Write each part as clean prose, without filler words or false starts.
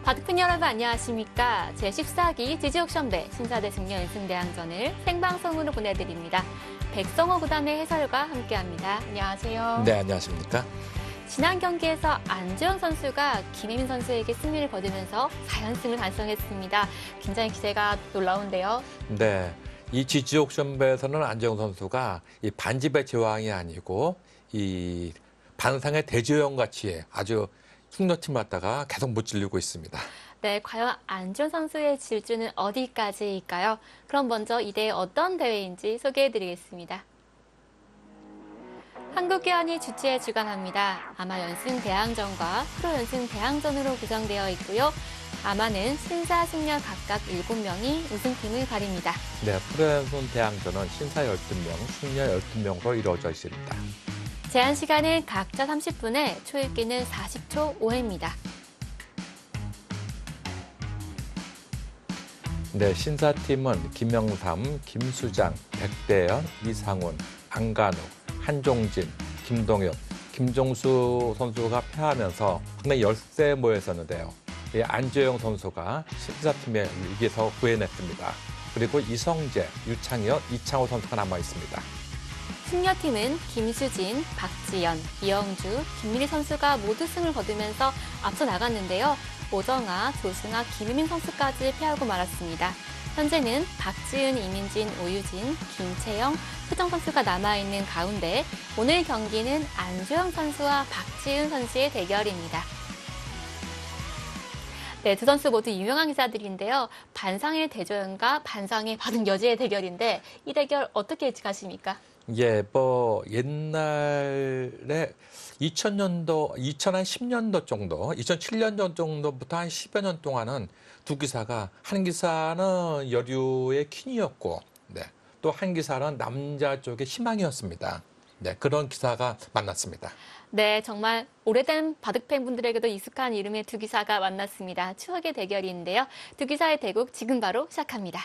바둑팬 여러분 안녕하십니까? 제14기 지지옥션배 신사대 승려 연승대항전을 생방송으로 보내드립니다. 백성호 구단의 해설과 함께합니다. 안녕하세요. 네, 안녕하십니까? 지난 경기에서 안주영 선수가 김혜민 선수에게 승리를 거두면서 4연승을 달성했습니다. 굉장히 기세가 놀라운데요. 네, 이 지지옥션배에서는 안주영 선수가 이 반집의 제왕이 아니고 이 반상의 대조영 같이 아주 숙녀팀 왔다가 계속 무찔리고 있습니다. 네, 과연 안주영 선수의 질주는 어디까지일까요? 그럼 먼저 이 대회 어떤 대회인지 소개해드리겠습니다. 한국기원이 주최 주관합니다. 아마 연승 대항전과 프로 연승 대항전으로 구성되어 있고요. 아마는 신사, 승려 각각 7명이 우승팀을 가립니다. 네, 프로 연승 대항전은 신사 12명, 승려 12명으로 이루어져 있습니다. 제한 시간은 각자 30분에 초읽기는 40초 5회입니다. 네, 신사팀은 김영삼, 김수장, 백대현, 이상훈, 안간욱, 한종진, 김동엽, 김종수 선수가 패하면서 상당히 열세 모였었는데요. 안주영 선수가 신사팀에 위기에서 구해냈습니다. 그리고 이성재, 유창현, 이창호 선수가 남아 있습니다. 승려팀은 김수진, 박지연, 이영주, 김민희 선수가 모두 승을 거두면서 앞서 나갔는데요. 오정아, 조승아, 김혜민 선수까지 패하고 말았습니다. 현재는 박지은, 이민진, 오유진, 김채영, 수정 선수가 남아있는 가운데 오늘 경기는 안주영 선수와 박지은 선수의 대결입니다. 네, 두 선수 모두 유명한 기사들인데요. 반상의 대조연과 반상의 바둑 여지의 대결인데 이 대결 어떻게 예측하십니까? 예, 뭐 옛날에 2010년도 정도, 2007년 정도부터 한 10여 년 동안은 두 기사가 한 기사는 여류의 퀸이었고, 네, 또 한 기사는 남자 쪽의 희망이었습니다. 네, 그런 기사가 만났습니다. 네, 정말 오래된 바둑 팬분들에게도 익숙한 이름의 두 기사가 만났습니다. 추억의 대결인데요. 두 기사의 대국 지금 바로 시작합니다.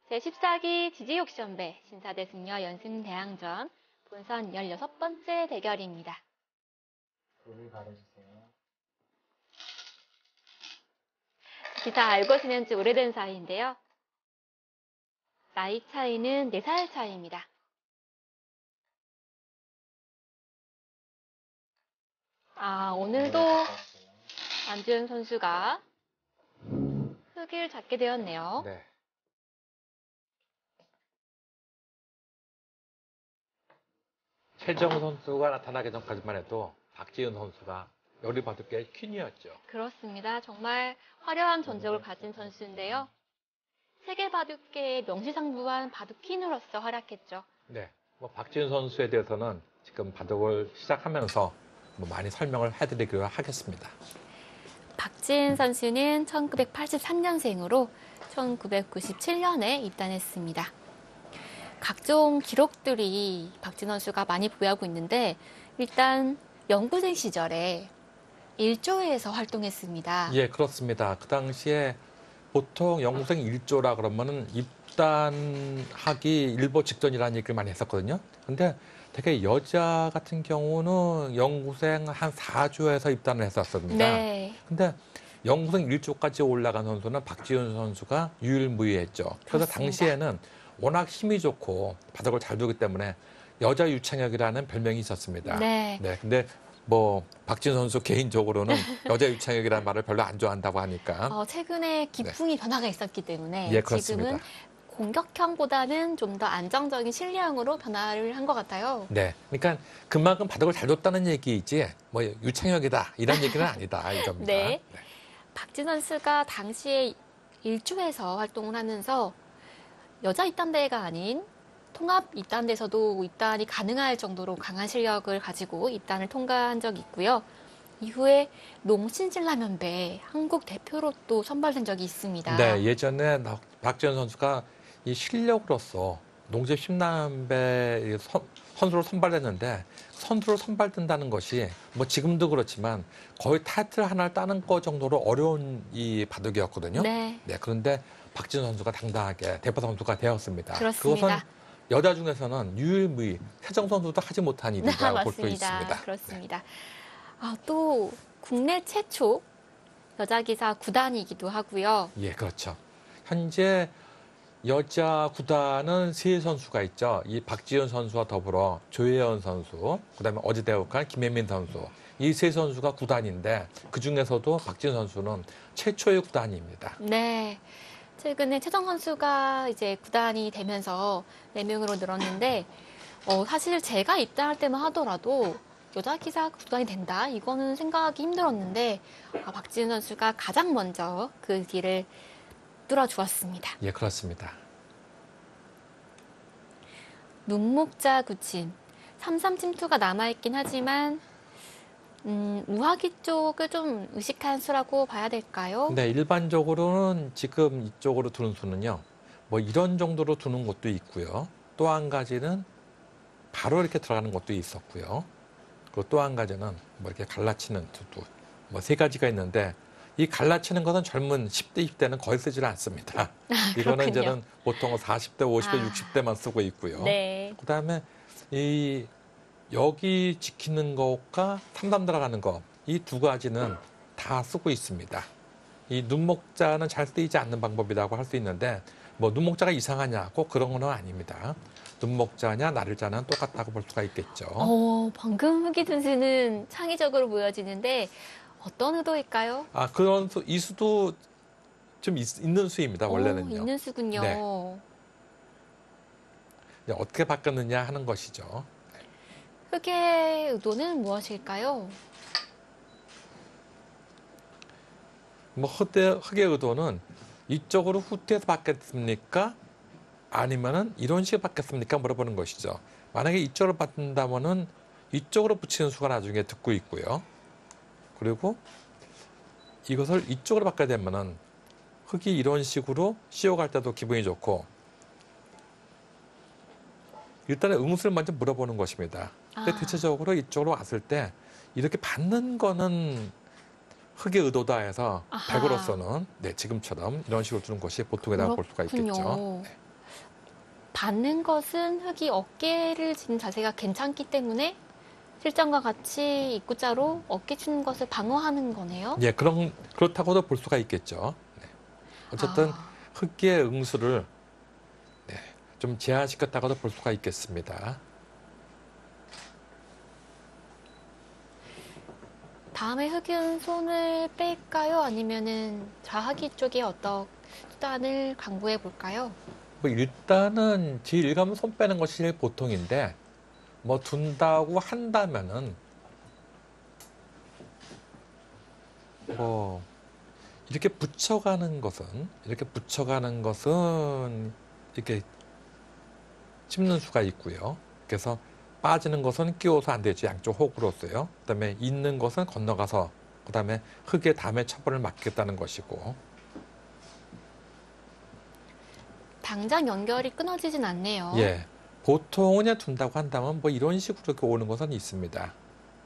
제14기 지지옥션배 신사대 승려 연승 대항전 본선 16번째 대결입니다. 불을 가려주세요. 기사 알고 지낸 지 오래된 사이인데요. 나이 차이는 4살 차이입니다. 오늘도 안주영 선수가 흙을 잡게 되었네요. 네. 최정 선수가 나타나기 전까지만 해도 박지은 선수가 여류 바둑계의 퀸이었죠. 그렇습니다. 정말 화려한 전적을 가진 선수인데요. 세계 바둑계의 명실상부한 바둑퀸으로서 활약했죠. 네, 뭐 박지은 선수에 대해서는 지금 바둑을 시작하면서 많이 설명을 해드리기로 하겠습니다. 박지은 선수는 1983년생으로 1997년에 입단했습니다. 각종 기록들이 박지은 선수가 많이 보유하고 있는데 일단 연구생 시절에 1조에서 활동했습니다. 예, 그렇습니다. 그 당시에 보통 연구생 1조라 그러면은 입단하기 일보 직전이라는 얘기를 많이 했었거든요. 근데 되게 여자 같은 경우는 연구생 한 4조에서 입단을 했었습니다. 네. 근데 연구생 1조까지 올라간 선수는 박지은 선수가 유일무이했죠. 그래서 그렇습니다. 당시에는 워낙 힘이 좋고 바둑을 잘 두기 때문에 여자 유창혁이라는 별명이 있었습니다. 네. 근데 뭐 박지은 선수 개인적으로는 여자 유창혁이라는 말을 별로 안 좋아한다고 하니까 최근에 기풍이 변화가 있었기 때문에 예, 그렇습니다. 지금은 공격형보다는 좀 더 안정적인 실리형으로 변화를 한 것 같아요. 네, 그러니까 그만큼 바둑을 잘 뒀다는 얘기이지 뭐 유창혁이다 이런 얘기는 아니다 이겁니다. 네. 박지은 선수가 당시에 1조에서 활동을 하면서 여자 입단대회가 아닌 통합 입단대에서도 입단이 가능할 정도로 강한 실력을 가지고 입단을 통과한 적이 있고요. 이후에 농신진라면배 한국 대표로 또 선발된 적이 있습니다. 네, 예전에 박지은 선수가 이 실력으로서 농심 신라면배 선수로 선발했는데 선수로 선발된다는 것이 뭐 지금도 그렇지만 거의 타이틀 하나를 따는 거 정도로 어려운 이 바둑이었거든요. 네. 그런데 박지은 선수가 당당하게 대표 선수가 되었습니다. 그렇습니다. 그것은 여자 중에서는 유일무이, 태정 선수도 하지 못한 일이라고 볼 수 맞습니다. 있습니다. 그렇습니다. 또 국내 최초 여자 기사 구단이기도 하고요. 예, 그렇죠. 현재 여자 구단은 세 선수가 있죠. 이 박지현 선수와 더불어 조혜연 선수, 그다음에 어제 대역한 김혜민 선수. 이 세 선수가 구단인데 그 중에서도 박지현 선수는 최초의 구단입니다. 네. 최근에 최정 선수가 이제 구단이 되면서 4명으로 늘었는데, 사실 제가 입단할 때만 하더라도 여자 기사 구단이 된다? 이거는 생각하기 힘들었는데, 박지은 선수가 가장 먼저 그 길을 뚫어주었습니다. 예, 그렇습니다. 눈목자 구친. 3-3 침투가 남아있긴 하지만, 우하기 쪽을 좀 의식한 수라고 봐야 될까요? 네, 일반적으로는 지금 이쪽으로 두는 수는요. 뭐 이런 정도로 두는 것도 있고요. 또 한 가지는 바로 이렇게 들어가는 것도 있었고요. 그리고 또 한 가지는 뭐 이렇게 갈라치는 수도 뭐 세 가지가 있는데 이 갈라치는 것은 젊은 10대, 20대는 거의 쓰질 않습니다. 이거는 이제는 보통 40대, 50대, 60대만 쓰고 있고요. 네. 그다음에 이 여기 지키는 것과 3-3 들어가는 것, 이 두 가지는 다 쓰고 있습니다. 이 눈목자는 잘 쓰이지 않는 방법이라고 할 수 있는데 뭐 눈목자가 이상하냐 꼭 그런 건 아닙니다. 눈목자냐 나를자는 똑같다고 볼 수가 있겠죠. 방금 흑이 선수는 창의적으로 보여지는데 어떤 의도일까요? 그런 수, 이 수도 좀 있는 수입니다. 원래는요. 있는 수군요. 네. 어떻게 바꿨느냐 하는 것이죠. 흑의 의도는 무엇일까요? 뭐 흑의 의도는 이쪽으로 후퇴해서 바뀌었습니까? 아니면은 이런 식으로 바뀌었습니까? 물어보는 것이죠. 만약에 이쪽으로 바꾼다면은 이쪽으로 붙이는 수가 나중에 듣고 있고요. 그리고 이것을 이쪽으로 바꿔야 되면은 흑이 이런 식으로 씌워갈 때도 기분이 좋고 일단은 응수를 먼저 물어보는 것입니다. 근데 대체적으로 이쪽으로 왔을 때 이렇게 받는 거는 흑의 의도다 해서 백으로서는 지금처럼 이런 식으로 두는 것이 보통이라고 볼 수가 있겠죠. 네. 받는 것은 흑이 어깨를 진 자세가 괜찮기 때문에 실전과 같이 입구자로 어깨 치는 것을 방어하는 거네요. 예, 그렇다고도 볼 수가 있겠죠. 네. 어쨌든 흑의 응수를 좀 제한시켰다고도 볼 수가 있겠습니다. 다음에 흑은 손을 뺄까요? 아니면은 좌하기 쪽에 어떤 수단을 강구해 볼까요? 뭐 일단은 제1감은 손 빼는 것이 제일 보통인데 뭐 둔다고 한다면은 뭐 이렇게 붙여가는 것은 이렇게 찝는 수가 있고요. 그래서 빠지는 것은 끼워서 안 되죠. 양쪽 호구로서요. 그다음에 있는 것은 건너가서 그다음에 흑의 담의 처벌을 막겠다는 것이고. 당장 연결이 끊어지진 않네요. 예. 보통은 그냥 둔다고 한다면 뭐 이런 식으로 이렇게 오는 것은 있습니다.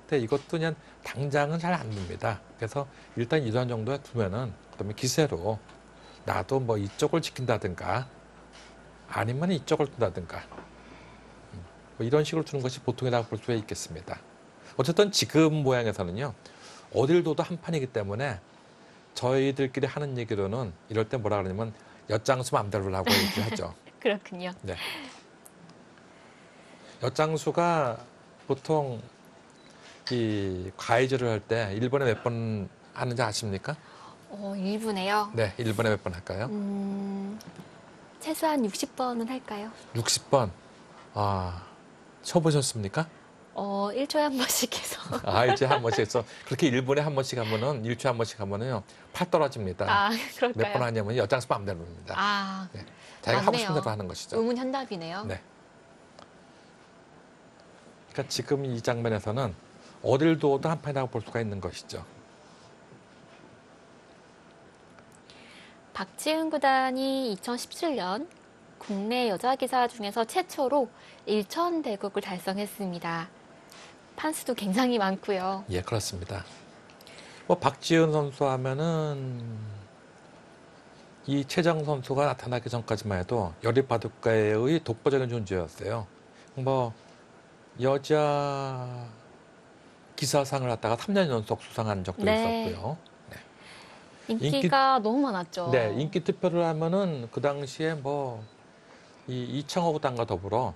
근데 이것도 그냥 당장은 잘 안 둡니다. 그래서 일단 이런 정도에 두면은 그다음에 기세로 나도 뭐 이쪽을 지킨다든가 아니면 이쪽을 둔다든가 뭐 이런 식으로 두는 것이 보통이라고 볼 수가 있겠습니다. 어쨌든 지금 모양에서는요. 어딜 둬도 한 판이기 때문에 저희들끼리 하는 얘기로는 이럴 때 뭐라 그러냐면 엿장수 맘대로라고 얘기하죠. 그렇군요. 네. 엿장수가 보통 이 과외질을 할 때 1번에 몇 번 하는지 아십니까? 1분에요. 네, 1번에 몇 번 할까요? 최소한 60번은 할까요? 60번. 쳐보셨습니까? 1초에 한 번씩 해서. 일주일에 한 번씩 해서 그렇게 1분에 한 번씩 하면은 일주일에 한 번씩 하면은요 팔 떨어집니다. 그럴까요? 몇 번 하냐면 엿장수 맘대로입니다. 네. 자기가 하고 싶은 대로 하는 것이죠. 의문현답이네요. 네. 그러니까 지금 이 장면에서는 어딜 두어도 한 판이라고 볼 수가 있는 것이죠. 박지은 구단이 2017년 국내 여자 기사 중에서 최초로 1,000대국을 달성했습니다. 판수도 굉장히 많고요. 예, 그렇습니다. 뭐 박지은 선수 하면은 이 최정 선수가 나타나기 전까지만 해도 여립바둑가의 독보적인 존재였어요. 뭐 여자 기사상을 갖다가 3년 연속 수상한 적도 네. 있었고요. 인기가 너무 많았죠. 네, 인기 투표를 하면은 그 당시에 뭐 이 이창호 구단과 더불어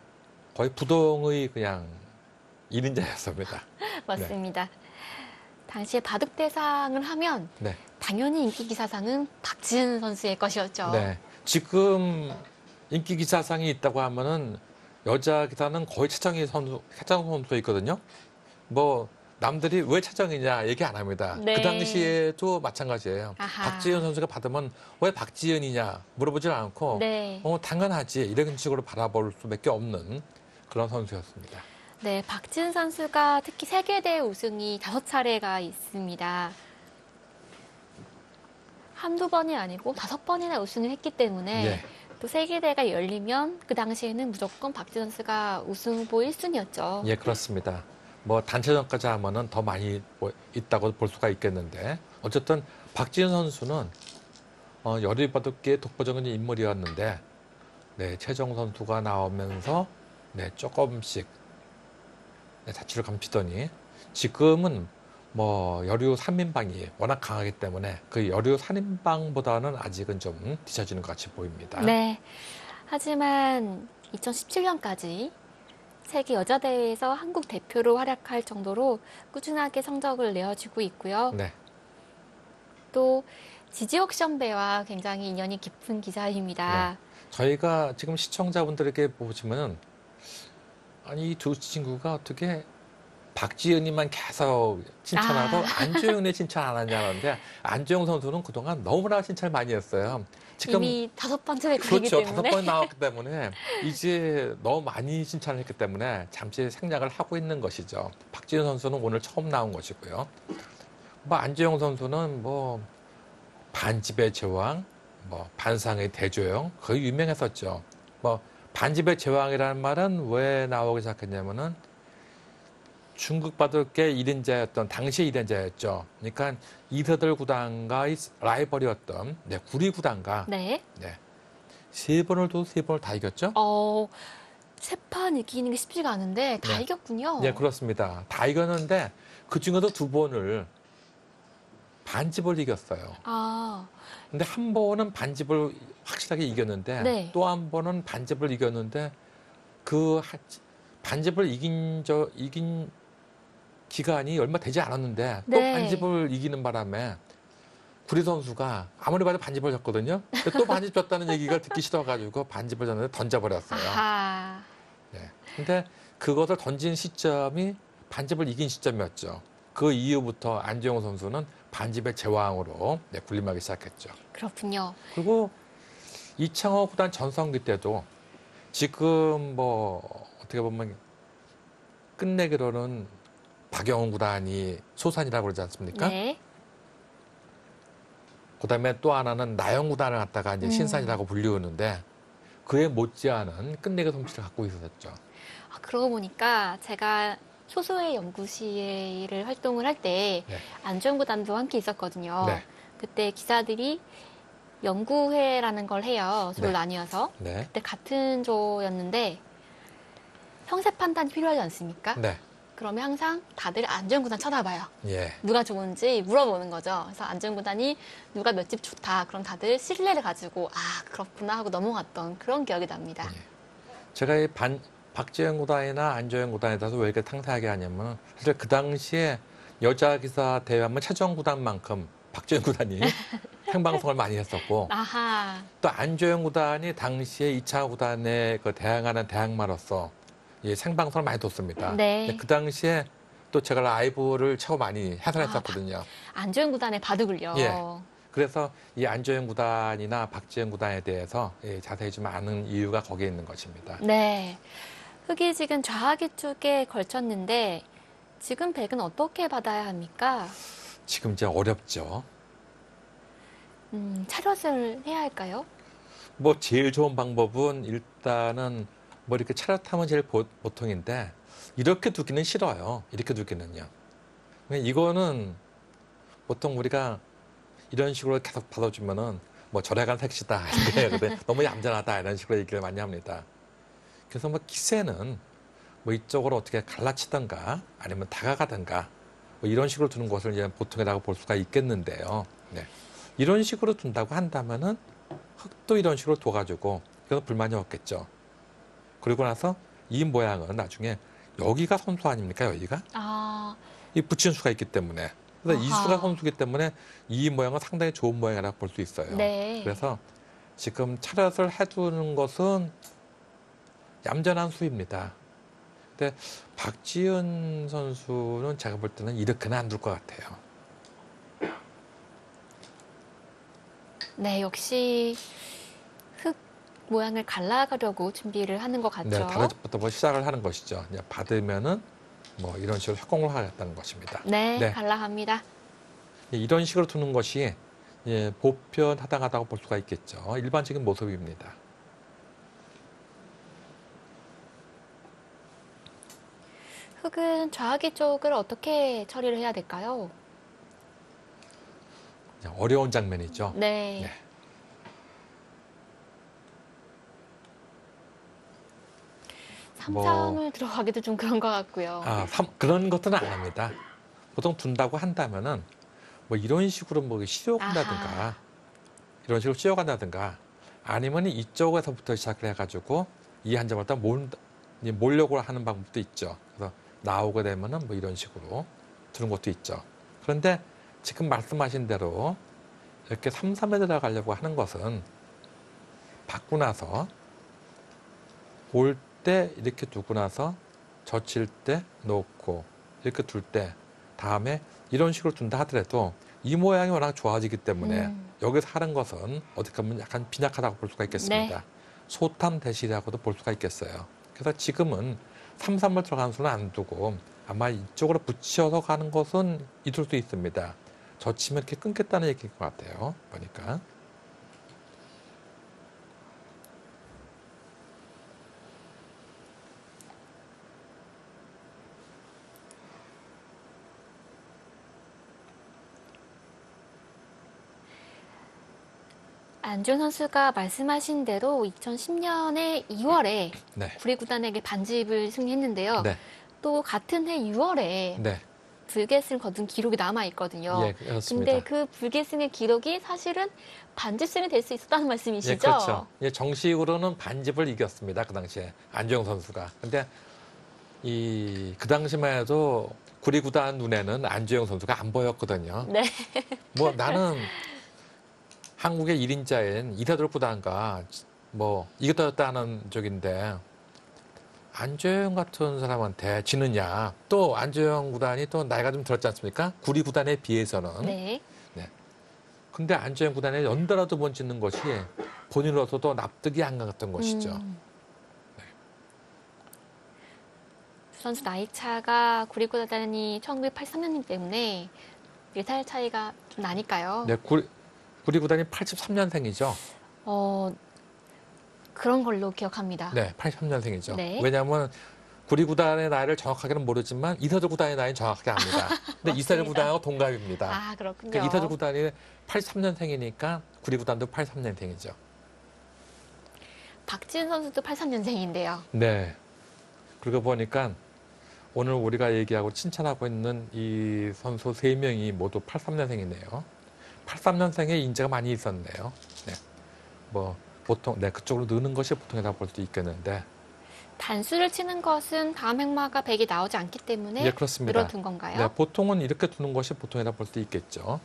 거의 부동의 그냥 1인자였습니다. 맞습니다. 당시에 바둑대상을 하면 네. 당연히 인기 기사상은 박지은 선수의 것이었죠. 네. 지금 인기 기사상이 있다고 하면은 여자 기사는 거의 최정희 선수 있거든요. 뭐 남들이 왜 최정이냐 얘기 안 합니다. 네. 그 당시에도 마찬가지예요. 아하. 박지은 선수가 받으면 왜 박지은이냐 물어보질 않고 네. 당연하지 이런 식으로 바라볼 수밖에 없는 그런 선수였습니다. 네, 박지은 선수가 특히 세계대회 우승이 5차례가 있습니다. 한두 번이 아니고 5번이나 우승을 했기 때문에 예. 또 세계대회가 열리면 그 당시에는 무조건 박지은 선수가 우승 후보 1순위였죠. 예, 그렇습니다. 뭐 단체전까지 하면은 더 많이 있다고 볼 수가 있겠는데 어쨌든 박지은 선수는 여리바둑계의 독보적인 인물이었는데 네, 최정 선수가 나오면서 네, 조금씩 네, 자취를 감추더니 지금은 뭐 여류 3인방이 워낙 강하기 때문에 그 여류 3인방보다는 아직은 좀 뒤처지는 것 같이 보입니다. 네. 하지만 2017년까지 세계 여자대회에서 한국 대표로 활약할 정도로 꾸준하게 성적을 내어주고 있고요. 네. 또 지지옥 시험배와 굉장히 인연이 깊은 기사입니다. 저희가 지금 시청자분들에게 보시면은 아니 이 두 친구가 어떻게 박지은이만 계속 칭찬하고 안주영의 칭찬 안 하냐는데 안주영 선수는 그동안 너무나 칭찬을 많이 했어요. 지금 이미 5번째 레코드이기 그렇죠. 때문에 5번 나왔기 때문에 이제 너무 많이 칭찬을 했기 때문에 잠시 생략을 하고 있는 것이죠. 박지은 선수는 오늘 처음 나온 것이고요. 뭐 안주영 선수는 뭐 반집의 제왕, 뭐 반상의 대조영 거의 유명했었죠. 뭐 반집의 제왕이라는 말은 왜 나오기 시작했냐면은 중국 바둑계 1인자였던 당시 1인자였죠. 그러니까 이세돌 구단과의 라이벌이었던 네, 구리 구단과 네. 네, 세 번을 다 이겼죠. 세 판 이기는 게 쉽지가 않은데 다 네. 이겼군요. 네, 그렇습니다. 다 이겼는데 그 중에도 두 번을 반집을 이겼어요. 아, 근데 한 번은 반집을 확실하게 이겼는데 네. 또 한 번은 반집을 이겼는데 반집을 이긴 기간이 얼마 되지 않았는데 또 네. 반집을 이기는 바람에 구리 선수가 아무리 봐도 반집을 졌거든요. 근데 또 반집 졌다는 얘기가 듣기 싫어가지고 반집을 졌는데 던져버렸어요. 아하. 네. 근데 그것을 던진 시점이 반집을 이긴 시점이었죠. 그 이후부터 안재홍 선수는 반집의 제왕으로 네, 군림하기 시작했죠. 그렇군요. 그리고 이창호 구단 전성기 때도 지금 뭐 어떻게 보면 끝내기로는 박영훈 구단이 소산이라고 그러지 않습니까? 네. 그다음에 또 하나는 나영 구단을 갖다가 이제 신산이라고 불리우는데 그에 못지않은 끝내기 솜씨를 갖고 있었죠. 그러고 보니까 제가 효소의 연구실을 활동을 할 때 네. 안전구단도 함께 있었거든요. 네. 그때 기사들이 연구회라는 걸 해요. 조를 네. 나뉘어서. 네. 그때 같은 조였는데 형세 판단이 필요하지 않습니까? 네. 그러면 항상 다들 안전구단 쳐다봐요. 예. 누가 좋은지 물어보는 거죠. 그래서 안전구단이 누가 몇 집 좋다. 그럼 다들 신뢰를 가지고 그렇구나 하고 넘어갔던 그런 기억이 납니다. 예. 제가 이 박지현 구단이나 안조영 구단에 대해서 왜 이렇게 탕탕하게 하냐면 사실 그 당시에 여자 기사 대회하면 최정 구단만큼 박지현 구단이 생방송을 많이 했었고 아하. 또 안조영 구단이 당시에 이창호 구단에 그 대항하는 대항마로서 이 생방송을 많이 뒀습니다. 네. 근데 그 당시에 또 제가 라이브를 최고 많이 해설했었거든요. 안조영 구단의 바둑을요. 예. 그래서 이 안조영 구단이나 박지현 구단에 대해서 자세히 좀 아는 이유가 거기에 있는 것입니다. 네. 흙이 지금 좌하기 쪽에 걸쳤는데 지금 백은 어떻게 받아야 합니까? 지금 이제 어렵죠. 차렷을 해야 할까요? 뭐 제일 좋은 방법은 일단은 뭐 이렇게 차렷하면 제일 보통인데 이렇게 두기는 싫어요. 이렇게 두기는요. 이거는 보통 우리가 이런 식으로 계속 받아주면은 뭐 절약한 색시다 이렇게 너무 얌전하다 이런 식으로 얘기를 많이 합니다. 그래서 뭐 기세는 뭐 이쪽으로 어떻게 갈라치던가 아니면 다가가던가 뭐 이런 식으로 두는 것을 이제 보통이라고 볼 수가 있겠는데요. 네. 이런 식으로 둔다고 한다면은 흙도 이런 식으로 둬가지고 이건 불만이 없겠죠. 그리고 나서 이 모양은 나중에 여기가 선수 아닙니까? 여기가 아, 이 붙인 수가 있기 때문에 그래서 이 아하. 수가 선수기 때문에 이 모양은 상당히 좋은 모양이라고 볼 수 있어요. 네. 그래서 지금 차렷을 해두는 것은 얌전한 수입니다. 근데 박지은 선수는 제가 볼 때는 이렇게는 안 둘 것 같아요. 네, 역시 흙 모양을 갈라가려고 준비를 하는 것 같죠. 네, 다른 집부터 뭐 시작을 하는 것이죠. 이제 받으면은 뭐 이런 식으로 협공을 하겠다는 것입니다. 네, 네. 갈라갑니다. 이런 식으로 두는 것이 예, 보편타당하다고 볼 수가 있겠죠. 일반적인 모습입니다. 흙은 좌하기 쪽을 어떻게 처리를 해야 될까요? 어려운 장면이죠. 네. 네. 삼삼을 들어가기도 좀 그런 것 같고요. 그런 것들은 안 합니다. 보통 둔다고 한다면은 뭐 이런 식으로 뭐 씌워간다든가 아하. 이런 식으로 씌워간다든가 아니면 이쪽에서부터 시작을 해가지고 이 한 점을 딱 몰려고 하는 방법도 있죠. 그래서 나오게 되면은 뭐 이런 식으로 두는 것도 있죠. 그런데 지금 말씀하신 대로 이렇게 3-3에 들어가려고 하는 것은 받고 나서 올 때 이렇게 두고 나서 젖힐 때 놓고 이렇게 둘 때 다음에 이런 식으로 둔다 하더라도 이 모양이 워낙 좋아지기 때문에 여기서 하는 것은 어떻게 보면 약간 빈약하다고 볼 수가 있겠습니다. 네. 소탐 대실이라고도 볼 수가 있겠어요. 그래서 지금은 3-3을 들어가는 수는 안 두고 아마 이쪽으로 붙여서 가는 것은 있을 수 있습니다. 젖히면 이렇게 끊겠다는 얘기인 것 같아요. 보니까. 안준 선수가 말씀하신 대로 2010년에 2월에 네. 구리구단에게 반집을 승리했는데요. 네. 또 같은 해 6월에 네. 불계승을 거둔 기록이 남아 있거든요. 예, 그렇습니다. 근데 그 불계승의 기록이 사실은 반집승이 될 수 있었다는 말씀이시죠? 예, 그렇죠. 예, 정식으로는 반집을 이겼습니다. 그 당시에 안주영 선수가. 근데 그 당시만 해도 구리구단 눈에는 안주영 선수가 안 보였거든요. 네. 뭐 나는 한국의 1인자인 이세돌 구단과 뭐 이겼다 하는 적인데 안주영 같은 사람한테 지느냐. 또 안주영 구단이 또 나이가 좀 들었지 않습니까? 구리구단에 비해서는. 네. 근데 안주영 구단에 연달아 두 번 짓는 것이 본인으로서도 납득이 안 갔던 것이죠. 선수 나이 차가 구리구단이 1983년이기 때문에 4살 차이가 좀 나니까요. 네, 구리구단이 83년생이죠. 그런 걸로 기억합니다. 네, 83년생이죠. 네. 왜냐하면 구리구단의 나이를 정확하게는 모르지만 이세돌 구단의 나이는 정확하게 압니다. 근데 이세돌 구단하고 동갑입니다. 아, 그렇군요. 그러니까 이세돌 구단이 83년생이니까 구리구단도 83년생이죠. 박지은 선수도 83년생인데요. 네. 그러고 보니까 오늘 우리가 얘기하고 칭찬하고 있는 이 선수 3명이 모두 83년생이네요. 83년생에 인재가 많이 있었네요. 네. 뭐 보통 그쪽으로 느는 것이 보통이라고 볼 수 있겠는데. 단수를 치는 것은 다음 획마가 100이 나오지 않기 때문에 예, 그렇습니다. 늘어둔 건가요? 네, 보통은 이렇게 두는 것이 보통이라고 볼 수 있겠죠.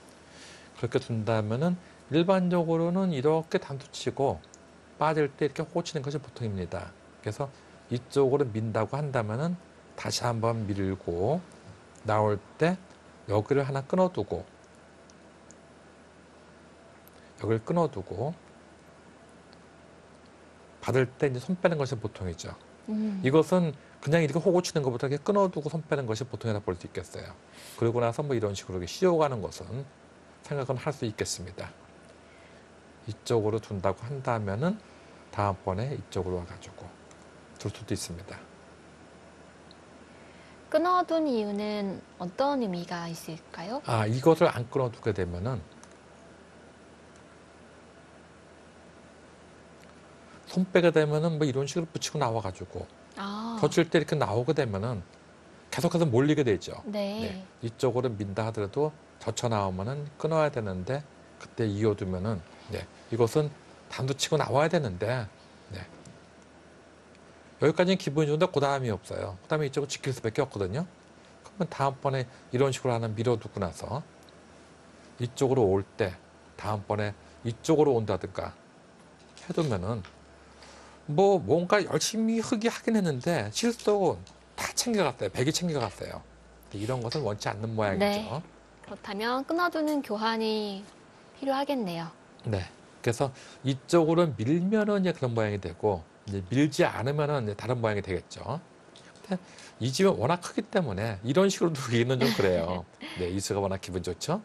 그렇게 둔다면은 일반적으로는 이렇게 단수 치고 빠질 때 이렇게 호구 치는 것이 보통입니다. 그래서 이쪽으로 민다고 한다면은 다시 한번 밀고 나올 때 여기를 하나 끊어두고 여기를 끊어두고 받을 때 이제 손 빼는 것이 보통이죠. 이것은 그냥 이렇게 호구 치는 것보다 이렇게 끊어두고 손 빼는 것이 보통이라고 볼 수 있겠어요. 그러고 나서 뭐 이런 식으로 씌워가는 것은 생각은 할 수 있겠습니다. 이쪽으로 둔다고 한다면은 다음번에 이쪽으로 와가지고 둘 수도 있습니다. 끊어둔 이유는 어떤 의미가 있을까요? 이것을 안 끊어두게 되면은 손 빼게 되면은 뭐 이런 식으로 붙이고 나와가지고 젖힐 때 이렇게 나오게 되면은 계속해서 몰리게 되죠. 네. 이쪽으로 민다 하더라도 젖혀 나오면은 끊어야 되는데 그때 이어두면은 이것은 단도치고 나와야 되는데 여기까지는 기분이 좋은데 그 다음이 없어요. 그 다음에 이쪽을 지킬 수밖에 없거든요. 그러면 다음번에 이런 식으로 하나 밀어두고 나서 이쪽으로 올 때 다음번에 이쪽으로 온다든가 해두면은 뭐 뭔가 열심히 흙이 하긴 했는데 실도 다 챙겨갔어요. 백이 챙겨갔어요. 이런 것은 원치 않는 모양이죠. 네. 그렇다면 끊어두는 교환이 필요하겠네요. 네. 그래서 이쪽으로 밀면은 이제 그런 모양이 되고 이제 밀지 않으면은 이제 다른 모양이 되겠죠. 근데 이 집은 워낙 크기 때문에 이런 식으로 두기는 좀 그래요. 네, 이수가 워낙 기분 좋죠.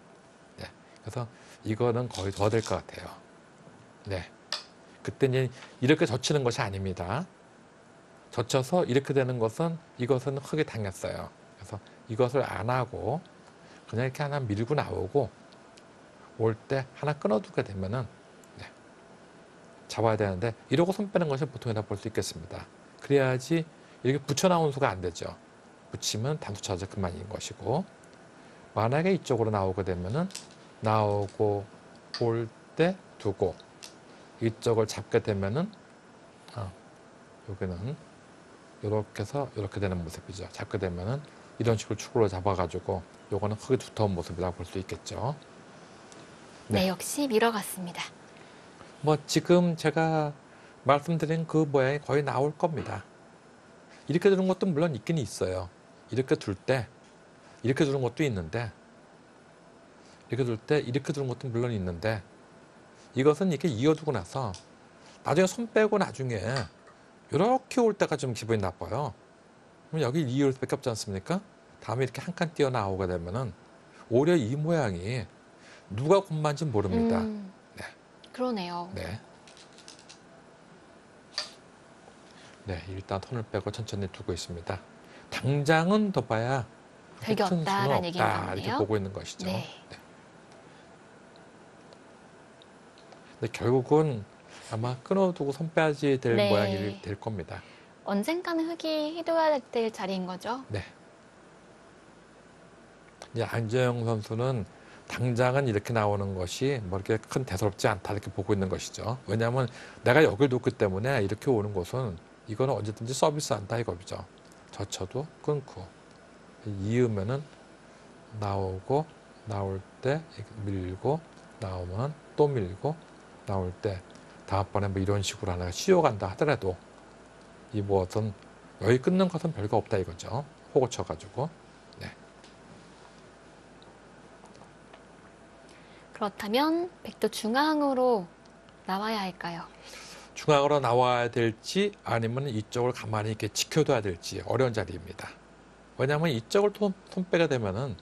네. 그래서 이거는 거의 더 될 것 같아요. 네. 그때 이제 이렇게 젖히는 것이 아닙니다. 젖혀서 이렇게 되는 것은 이것은 흙에 당했어요. 그래서 이것을 안 하고 그냥 이렇게 하나 밀고 나오고 올 때 하나 끊어두게 되면은 잡아야 되는데 이러고 손 빼는 것이 보통이라 볼 수 있겠습니다. 그래야지 이렇게 붙여 나온 수가 안 되죠. 붙이면 단수 찾아 그만인 것이고 만약에 이쪽으로 나오게 되면은 나오고 올 때 두고 이쪽을 잡게 되면은 여기는 이렇게 해서 이렇게 되는 모습이죠. 잡게 되면은 이런 식으로 축으로 잡아가지고 요거는 크게 두터운 모습이라고 볼 수 있겠죠. 네, 역시 밀어갔습니다. 뭐 지금 제가 말씀드린 그 모양이 거의 나올 겁니다. 이렇게 두는 것도 물론 있긴 있어요. 이렇게 둘 때 이렇게 두는 것도 있는데 이렇게 둘 때 이렇게 두는 것도 물론 있는데 이것은 이렇게 이어두고 나서 나중에 손 빼고 나중에 이렇게 올 때가 좀 기분이 나빠요. 그럼 여기 이을 수밖에 없지 않습니까? 다음에 이렇게 한 칸 띄어나오게 되면은 오히려 이 모양이 누가 곤만지 모릅니다. 네. 그러네요. 네. 네, 일단 톤을 빼고 천천히 두고 있습니다. 당장은 더 봐야 별게 큰 수는 없다라는 얘기인 없다, 거네요. 이렇게 보고 있는 것이죠. 네. 네. 근데 결국은 아마 끊어두고 손 빼야지 될 네. 모양이 될 겁니다. 언젠가는 흙이 해둬야 될 자리인 거죠? 네. 이제 안재영 선수는 당장은 이렇게 나오는 것이 뭐 이렇게 큰 대수롭지 않다 이렇게 보고 있는 것이죠. 왜냐하면 내가 여기를 놓기 때문에 이렇게 오는 것은 이거는 언제든지 서비스한다 이거죠. 젖혀도 끊고 이으면은 나오고 나올 때 밀고 나오면 또 밀고 나올 때 다음번에 뭐 이런 식으로 하나 씌워간다 하더라도 이 무엇은 여기 끊는 것은 별거 없다 이거죠. 호구 쳐가지고. 네. 그렇다면 백도 중앙으로 나와야 할까요? 중앙으로 나와야 될지 아니면 이쪽을 가만히 이렇게 지켜둬야 될지 어려운 자리입니다. 왜냐하면 이쪽을 손 빼게 되면은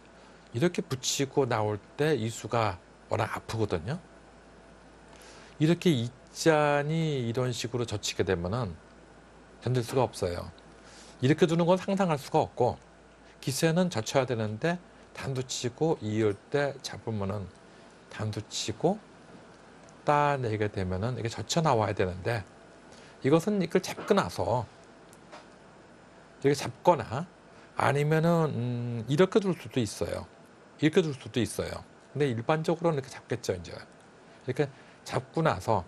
이렇게 붙이고 나올 때 이 수가 워낙 아프거든요. 이렇게 이짠이 이런 식으로 젖히게 되면은 견딜 수가 없어요. 이렇게 두는 건 상상할 수가 없고 기세는 젖혀야 되는데 단두치고 이을 때 잡으면은 단두치고 따내게 되면은 이게 젖혀 나와야 되는데 이것은 이걸 잡고 나서 이렇게 잡거나 아니면은 이렇게 둘 수도 있어요. 이렇게 둘 수도 있어요. 근데 일반적으로는 이렇게 잡겠죠, 이제. 이렇게 잡고 나서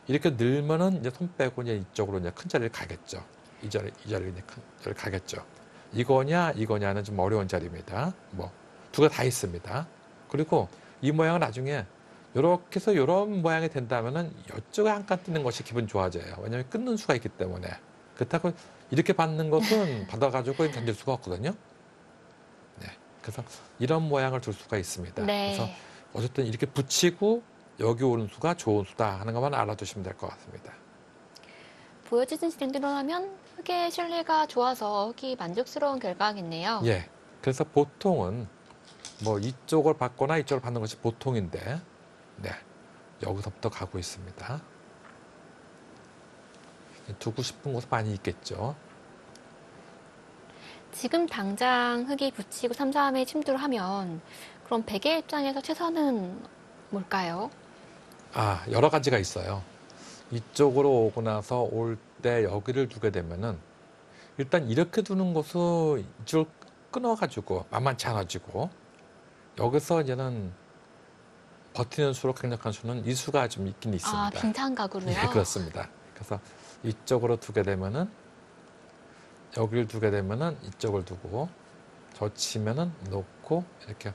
이렇게 늘면은 이제 손 빼고 이제 이쪽으로 이제 큰 자리를 가겠죠. 이 자리에 큰 자리를 가겠죠. 이거냐는 좀 어려운 자리입니다. 뭐 두 개 다 있습니다. 그리고 이 모양은 나중에 이렇게 해서 이런 모양이 된다면은 이쪽에 한 칸 뜨는 것이 기분 좋아져요. 왜냐하면 끊는 수가 있기 때문에. 그렇다고 이렇게 받는 것은 받아가지고 견딜 수가 없거든요. 네. 그래서 이런 모양을 둘 수가 있습니다. 네. 그래서 어쨌든 이렇게 붙이고 여기 오는 수가 좋은 수다 하는 것만 알아두시면 될 것 같습니다. 보여주신 진행대로 하면 흙의 신뢰가 좋아서 흙이 만족스러운 결과겠네요. 예. 그래서 보통은 뭐 이쪽을 받거나 이쪽을 받는 것이 보통인데, 네. 여기서부터 가고 있습니다. 두고 싶은 곳은 많이 있겠죠. 지금 당장 흙이 붙이고 3, 4함에 침투를 하면 그럼 백의 입장에서 최선은 뭘까요? 여러 가지가 있어요. 이쪽으로 오고 나서 올 때 여기를 두게 되면은 일단 이렇게 두는 것은 이쪽을 끊어가지고 만만치 않아지고 여기서 이제는 버티는 수로 강력한 수는 이 수가 좀 있긴 있습니다. 아, 빈상각으로요? 네, 그렇습니다. 그래서 이쪽으로 두게 되면은 여기를 두게 되면은 이쪽을 두고 젖히면은 놓고 이렇게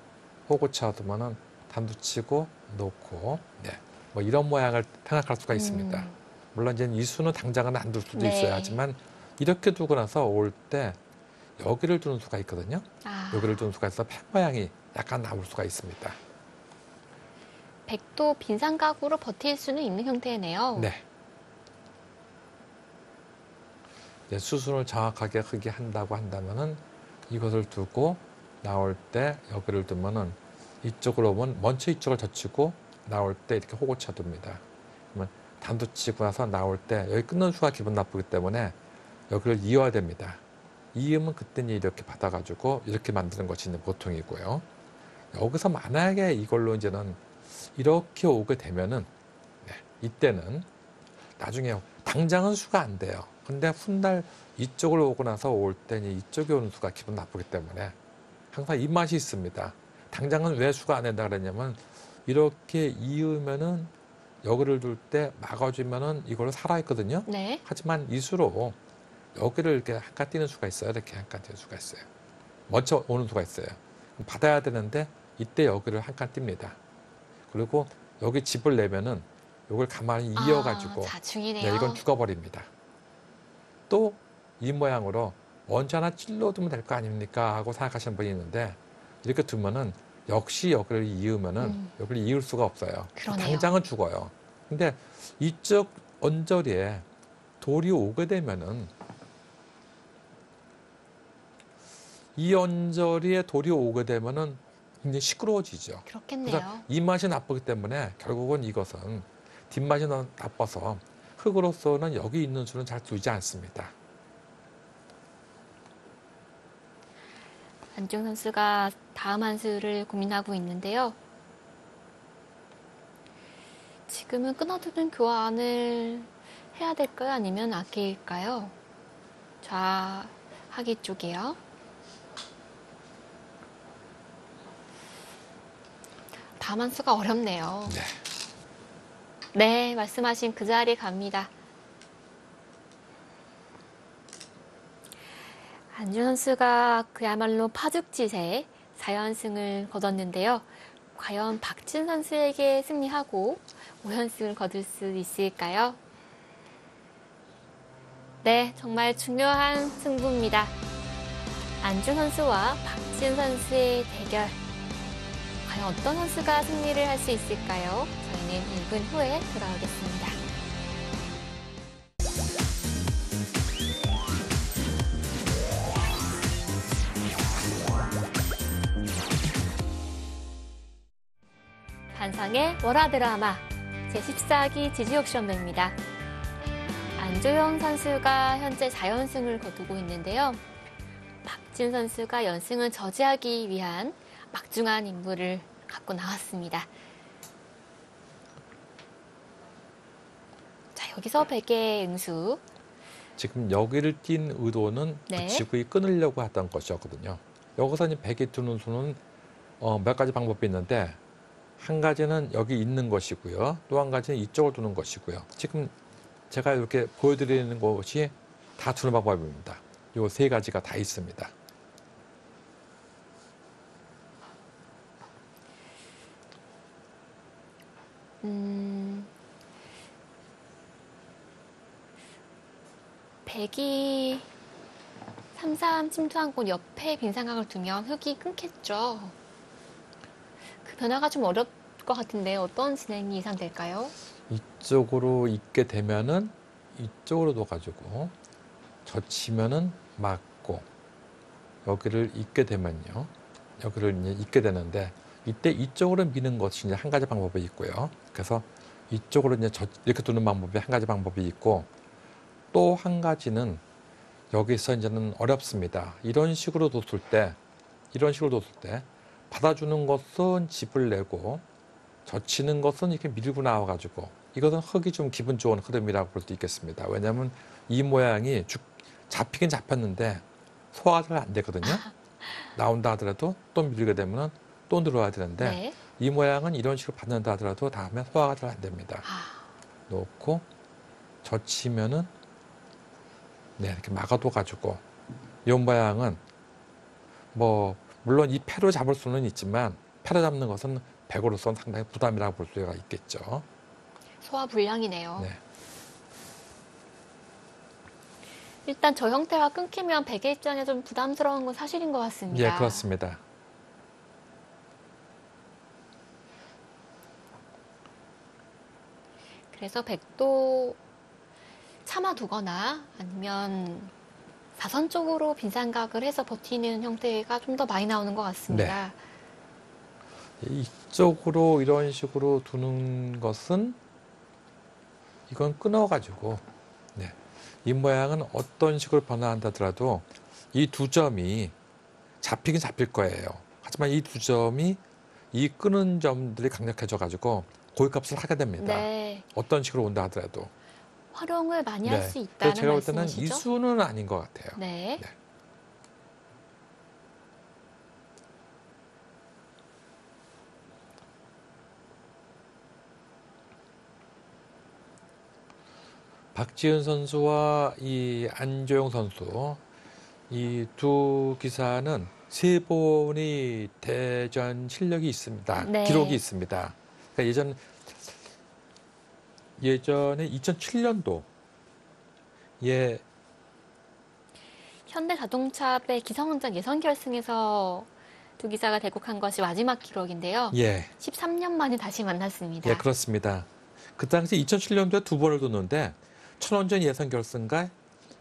호구차 두면은 단두치고 놓고 네, 뭐 이런 모양을 생각할 수가 있습니다. 물론 이제 이 수는 당장은 안 둘 수도 네. 있어요. 하지만 이렇게 두고 나서 올 때 여기를 두는 수가 있거든요. 아, 여기를 두는 수가 있어서 팩 모양이 약간 나올 수가 있습니다. 백도 빈상각으로 버틸 수는 있는 형태네요. 네. 이제 수순을 정확하게 크게 한다고 한다면은 이것을 두고 나올 때 여기를 두면은 이쪽으로 오면 먼저 이쪽을 젖히고 나올 때 이렇게 호구차 둡니다. 그러면 단두치고 나서 나올 때 여기 끊는 수가 기분 나쁘기 때문에 여기를 이어야 됩니다. 이으면 그때는 이렇게 받아가지고 이렇게 만드는 것이 이제 보통이고요. 여기서 만약에 이걸로 이제는 이렇게 오게 되면은 네, 이때는 나중에 당장은 수가 안 돼요. 근데 훗날 이쪽으로 오고 나서 올 때는 이쪽에 오는 수가 기분 나쁘기 때문에 항상 이 맛이 있습니다. 당장은 왜 수가 안 된다 그랬냐면 이렇게 이으면은 여기를 둘 때 막아주면은 이걸로 살아있거든요. 네. 하지만 이 수로 여기를 이렇게 한칸 띄는 수가 있어요. 이렇게 한칸 띄는 수가 있어요. 먼저 오는 수가 있어요. 받아야 되는데 이때 여기를 한칸 띱니다. 그리고 여기 집을 내면은 이걸 가만히 이어가지고 자중이네요. 네, 이건 죽어버립니다. 또 이 모양으로 먼저 하나 찔러두면 될 거 아닙니까 하고 생각하시는 분이 있는데 이렇게 두면은 역시 여기를 이으면은 여기를 이을 수가 없어요. 그러네요. 당장은 죽어요. 근데 이쪽 언저리에 돌이 오게 되면은 이 언저리에 돌이 오게 되면은 굉장히 시끄러워지죠. 그렇겠네요. 그래서 이 맛이 나쁘기 때문에 결국은 이것은 뒷맛이 나빠서 흙으로서는 여기 있는 수는 잘 두지 않습니다. 안중 선수가 다음 한 수를 고민하고 있는데요. 지금은 끊어두는 교환을 해야 될까요? 아니면 아낄까요? 좌하기 쪽이요. 다음 한 수가 어렵네요. 네. 네, 말씀하신 그 자리에 갑니다. 안준 선수가 그야말로 파죽지세 4연승을 거뒀는데요. 과연 박진 선수에게 승리하고 5연승을 거둘 수 있을까요? 네, 정말 중요한 승부입니다. 안준 선수와 박진 선수의 대결. 과연 어떤 선수가 승리를 할 수 있을까요? 저희는 1분 후에 돌아오겠습니다. 반상의 월화 드라마 제14기 지지옥 시험대입니다. 안조영 선수가 현재 4연승을 거두고 있는데요. 박진 선수가 연승을 저지하기 위한 막중한 임무를 갖고 나왔습니다. 자, 여기서 베개 응수. 지금 여기를 띈 의도는 네. 그 지구이 끊으려고 했던 것이었거든요. 여기서 이제 베개 두는 수는 몇 가지 방법이 있는데 한 가지는 여기 있는 것이고요. 또 한 가지는 이쪽을 두는 것이고요. 지금 제가 이렇게 보여드리는 것이 다 두는 방법입니다. 이 세 가지가 다 있습니다. 백이 3-3 침투한 곳 옆에 빈상각을 두면 흙이 끊겠죠. 그 변화가 좀 어려울 것 같은데 어떤 진행이 예상될까요? 이쪽으로 있게 되면은 이쪽으로 둬가지고 젖히면은 맞고 여기를 있게 되면요. 여기를 이제 있게 되는데 이때 이쪽으로 미는 것이 이제 한 가지 방법이 있고요. 그래서 이쪽으로 이제 이렇게 두는 방법이 한 가지 방법이 있고 또 한 가지는 여기서 이제는 어렵습니다. 이런 식으로 뒀을 때 받아주는 것은 집을 내고 젖히는 것은 이렇게 밀고 나와가지고 이것은 흙이 좀 기분 좋은 흐름이라고 볼 수 있겠습니다. 왜냐하면 이 모양이 잡히긴 잡혔는데 소화가 잘 안 되거든요. 나온다 하더라도 또 밀게 되면 또 늘어야 되는데 네. 이 모양은 이런 식으로 받는다 하더라도 다음에 소화가 잘 안 됩니다. 놓고 젖히면은 네, 이렇게 막아둬 가지고 이 모양은 뭐 물론 이 패로 잡을 수는 있지만 패로 잡는 것은 백으로서는 상당히 부담이라고 볼 수가 있겠죠. 소화 불량이네요. 네. 일단 저 형태가 끊기면 베개 입장에 좀 부담스러운 건 사실인 것 같습니다. 예, 그렇습니다. 그래서 백도 참아두거나 아니면 사선 쪽으로 빈삼각을 해서 버티는 형태가 좀 더 많이 나오는 것 같습니다. 이쪽으로 이런 식으로 두는 것은 이건 끊어가지고 네. 이 모양은 어떤 식으로 변화한다더라도 이 두 점이 잡히긴 잡힐 거예요. 하지만 이 두 점이 이 끄는 점들이 강력해져 가지고 고깃값을 하게 됩니다. 네. 어떤 식으로 온다 하더라도. 활용을 많이 할 수 그래서 있다는 제가 볼 때는 말씀이시죠? 이수는 아닌 것 같아요. 네. 네. 박지은 선수와 이 안조영 선수 이 두 기사는 세 번이 대전 실력이 있습니다. 네. 기록이 있습니다. 그러니까 예전에 2007년도 예 현대자동차의 기성원전 예선 결승에서 두 기사가 대국한 것이 마지막 기록인데요. 예, 13년 만에 다시 만났습니다. 예, 그렇습니다. 그 당시 2007년도에 두 번을 뒀는데 천원전 예선 결승과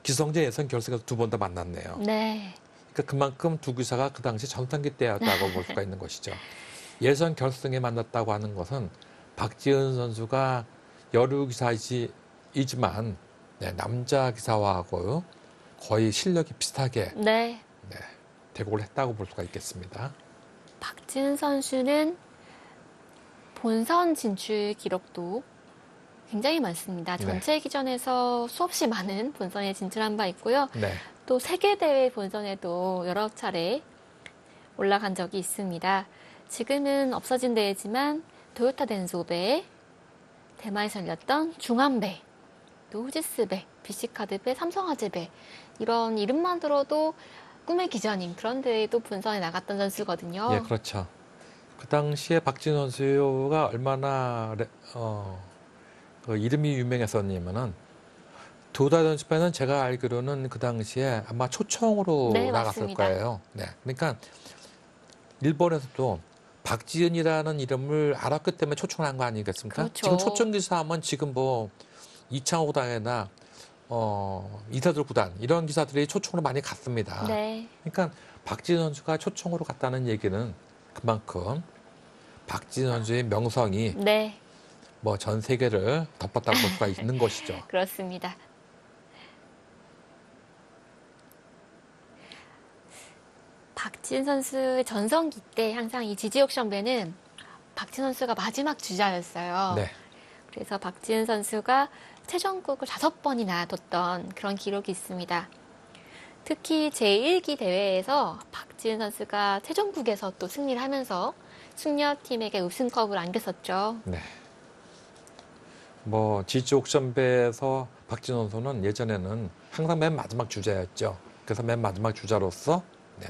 기성전 예선 결승에서 두 번 다 만났네요. 네. 그러니까 그만큼 두 기사가 그 당시 전성기 때였다고 볼 수가 있는 것이죠. 예선 결승에 만났다고 하는 것은 박지은 선수가 여류 기사이지만 네, 남자 기사와하고 거의 실력이 비슷하게 네. 네, 대국을 했다고 볼 수가 있겠습니다. 박지은 선수는 본선 진출 기록도 굉장히 많습니다. 네. 전체 기전에서 수없이 많은 본선에 진출한 바 있고요. 네, 또 세계대회 본선에도 여러 차례 올라간 적이 있습니다. 지금은 없어진 대회지만 도요타 덴소배, 대만에서 열렸던 중한배, 또 후지스배, BC카드배, 삼성화재배 이런 이름만 들어도 꿈의 기전인 그런 대회도 본선에 나갔던 선수거든요. 예, 그렇죠. 그 당시에 박지은 선수가 얼마나 그 이름이 유명했었냐면은 도요타 덴소배는 제가 알기로는 그 당시에 아마 초청으로 네, 나갔을 맞습니다. 거예요. 네, 그러니까 일본에서도 박지은이라는 이름을 알았기 때문에 초청을 한 거 아니겠습니까? 그렇죠. 지금 초청 기사 하면 지금 뭐 이창호 구단이나 이사들 구단 이런 기사들이 초청으로 많이 갔습니다. 네. 그러니까 박지은 선수가 초청으로 갔다는 얘기는 그만큼 박지은 선수의 명성이 네. 뭐 전 세계를 덮었다고 볼 수가 있는 것이죠. 그렇습니다. 박지은 선수의 전성기 때 항상 이 지지 옥션배는 박지은 선수가 마지막 주자였어요. 네, 그래서 박지은 선수가 최종국을 5번이나 뒀던 그런 기록이 있습니다. 특히 제1기 대회에서 박지은 선수가 최종국에서 또 승리를 하면서 숙녀팀에게 우승컵을 안겼었죠. 네. 뭐 지지 옥션배에서 박지은 선수는 예전에는 항상 맨 마지막 주자였죠. 그래서 맨 마지막 주자로서 네,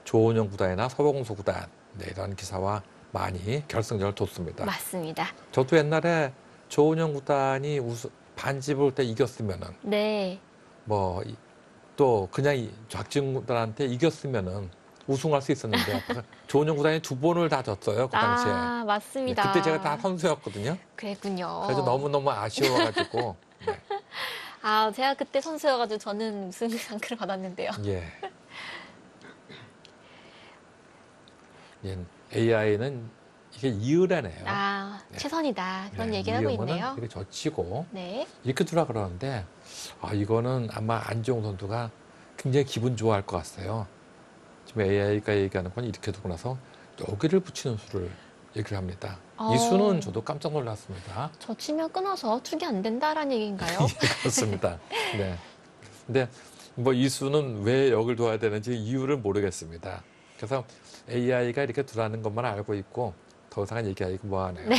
조은영 구단이나 서봉수 구단 네, 이런 기사와 많이 결승전을 뒀습니다. 맞습니다. 저도 옛날에 조은영 구단이 반지 볼 때 이겼으면은 네. 뭐 또 그냥 박지은 구단한테 이겼으면은 우승할 수 있었는데 조은영 구단이 두 번을 다 졌어요 그 당시에. 아, 네, 맞습니다. 그때 제가 다 선수였거든요. 그랬군요. 그래서 너무너무 아쉬워가지고 네. 아, 제가 그때 선수여가지고 저는 우승 상크를 받았는데요. 예. 예, AI는 이게 이으라네요. 아, 네. 최선이다. 그런 네, 얘기를 하고 이으면은 있네요. 이렇게 젖히고 네. 이렇게 두라 그러는데 이거는 아마 안지용 선수가 굉장히 기분 좋아할 것 같아요. 지금 AI가 얘기하는 건 이렇게 두고 나서 여기를 붙이는 수를 얘기를 합니다. 이 수는 저도 깜짝 놀랐습니다. 저 치면 끊어서 투기 안 된다라는 얘기인가요? 그렇습니다. 네. 근데 뭐 이수는 왜 여길 둬야 되는지 이유를 모르겠습니다. 그래서 AI가 이렇게 두라는 것만 알고 있고 더 이상 얘기하기 뭐하네요. 네.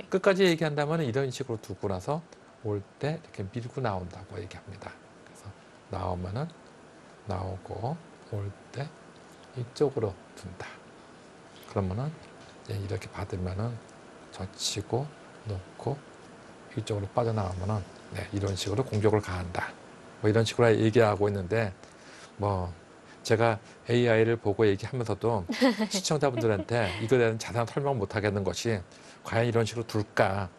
끝까지 얘기한다면 이런 식으로 두고 나서 올 때 이렇게 밀고 나온다고 얘기합니다. 그래서 나오면은 나오고 올 때 이쪽으로 둔다. 그러면은 이렇게 받으면은 젖히고 놓고 이쪽으로 빠져나가면은 이런 식으로 공격을 가한다. 뭐 이런 식으로 얘기하고 있는데 뭐 제가 AI를 보고 얘기하면서도 시청자분들한테 이거에 대한 자세한 설명 못 하겠는 것이 과연 이런 식으로 둘까?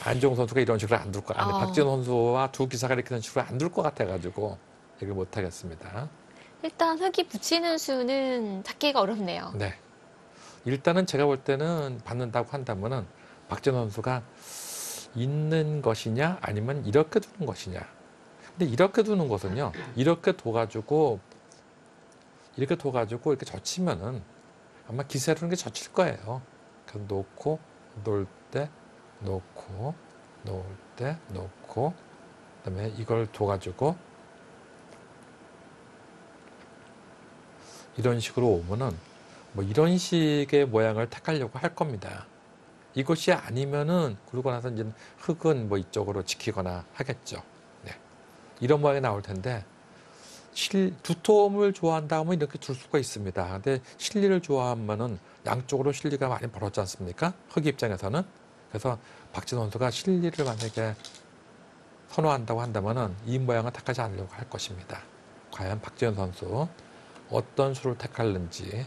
안종 선수가 이런 식으로 안 둘 거, 아니 박지원 선수와 두 기사가 이렇게 이런 식으로 안 둘 것 같아가지고 얘기를 못 하겠습니다. 일단 흙이 붙이는 수는 찾기가 어렵네요. 네. 일단은 제가 볼 때는 받는다고 한다면은 박지원 선수가 있는 것이냐 아니면 이렇게 두는 것이냐. 근데 이렇게 두는 것은요. 이렇게 둬가지고 이렇게 젖히면은 아마 기세로는 게 젖힐 거예요. 그래서 놓고 놓을 때 놓고 놓을 때 놓고 그다음에 이걸 둬가지고 이런 식으로 오면은 뭐 이런 식의 모양을 택하려고 할 겁니다. 이것이 아니면은 그러고 나서 이제 흙은 뭐 이쪽으로 지키거나 하겠죠. 네. 이런 모양이 나올 텐데 두툼을 좋아한다 하면 이렇게 둘 수가 있습니다. 근데 실리를 좋아하면은 양쪽으로 실리가 많이 벌어지지 않습니까? 흙 입장에서는. 그래서 박지원 선수가 실리를 만약에 선호한다고 한다면은 이 모양을 택하지 않으려고 할 것입니다. 과연 박지원 선수 어떤 수를 택할는지.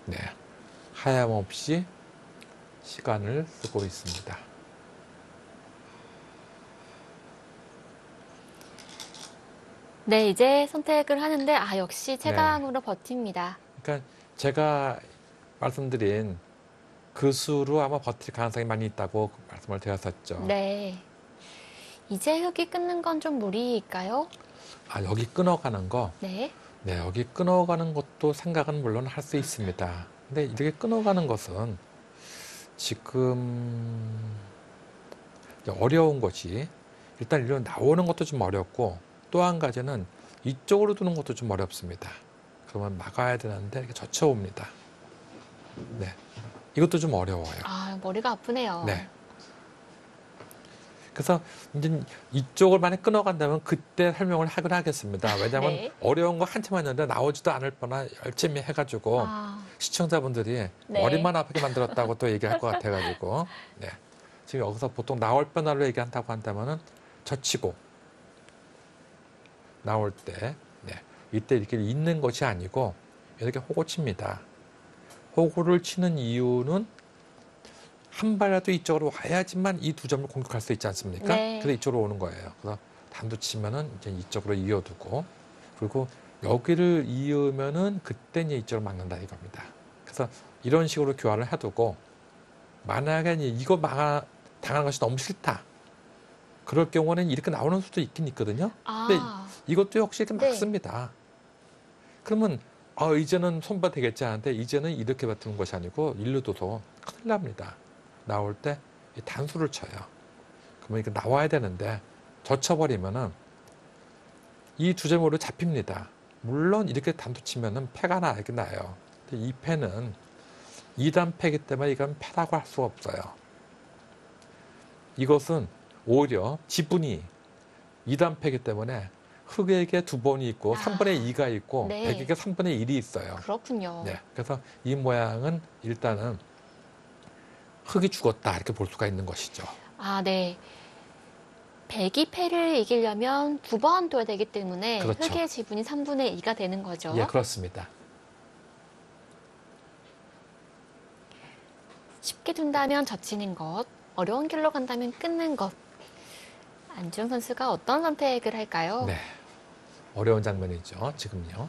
네. 하염없이 시간을 쓰고 있습니다. 네, 이제 선택을 하는데 역시 최강으로 버팁니다. 그러니까 제가 말씀드린 그 수로 아마 버틸 가능성이 많이 있다고 말씀을 드렸었죠. 네. 이제 흙이 끊는 건 좀 무리일까요? 여기 끊어가는 거. 네. 네, 여기 끊어가는 것도 생각은 물론 할 수 있습니다. 근데 이렇게 끊어가는 것은 지금 어려운 것이 일단 이리로 나오는 것도 좀 어렵고 또 한 가지는 이쪽으로 두는 것도 좀 어렵습니다. 그러면 막아야 되는데 이렇게 젖혀옵니다. 네, 이것도 좀 어려워요. 머리가 아프네요. 네. 그래서 이제 이쪽을 만약 끊어간다면 그때 설명을 하긴 하겠습니다. 왜냐하면 네. 어려운 거 한참 했는데 나오지도 않을 뻔한 열심히 해가지고 시청자분들이 네. 머리만 아프게 만들었다고 또 얘기할 것 같아가지고 네. 지금 여기서 보통 나올 뻔하로 얘기한다고 한다면은 젖히고 나올 때 이때 이렇게 있는 것이 아니고 이렇게 호구 칩니다. 호구를 치는 이유는 한 발이라도 이쪽으로 와야지만 이 두 점을 공격할 수 있지 않습니까? 네. 그래서 이쪽으로 오는 거예요. 그래서 단도 치면은 이제 이쪽으로 이어두고 그리고 여기를 이으면은 그때 이제 이쪽을 막는다 이겁니다. 그래서 이런 식으로 교환을 해두고 만약에 이거 당하는 것이 너무 싫다. 그럴 경우는 이렇게 나오는 수도 있긴 있거든요. 근데 이것도 역시 이렇게 네. 막습니다. 그러면 이제는 손바 되겠지 하는데 이제는 이렇게 맞추는 것이 아니고 일로 둬서 큰일 납니다. 나올 때 단수를 쳐요. 그러면 이게 나와야 되는데 젖혀버리면은 이 두 점으로 잡힙니다. 물론 이렇게 단수 치면은 패가 나긴 나요. 근데 이 패는 2단 패기 때문에 이건 패라고 할 수가 없어요. 이것은 오히려 지분이 2단 패기 때문에 흙에게 2번이 있고 3분의 2가 있고 네. 백에게 3분의 1이 있어요. 그렇군요. 네, 그래서 이 모양은 일단은 흙이 죽었다 이렇게 볼 수가 있는 것이죠. 네. 백이 패를 이기려면 2번 둬야 되기 때문에 그렇죠. 흙의 지분이 3분의 2가 되는 거죠. 예, 그렇습니다. 쉽게 둔다면 젖히는 것, 어려운 길로 간다면 끊는 것. 안주영 선수가 어떤 선택을 할까요? 네, 어려운 장면이죠. 지금요.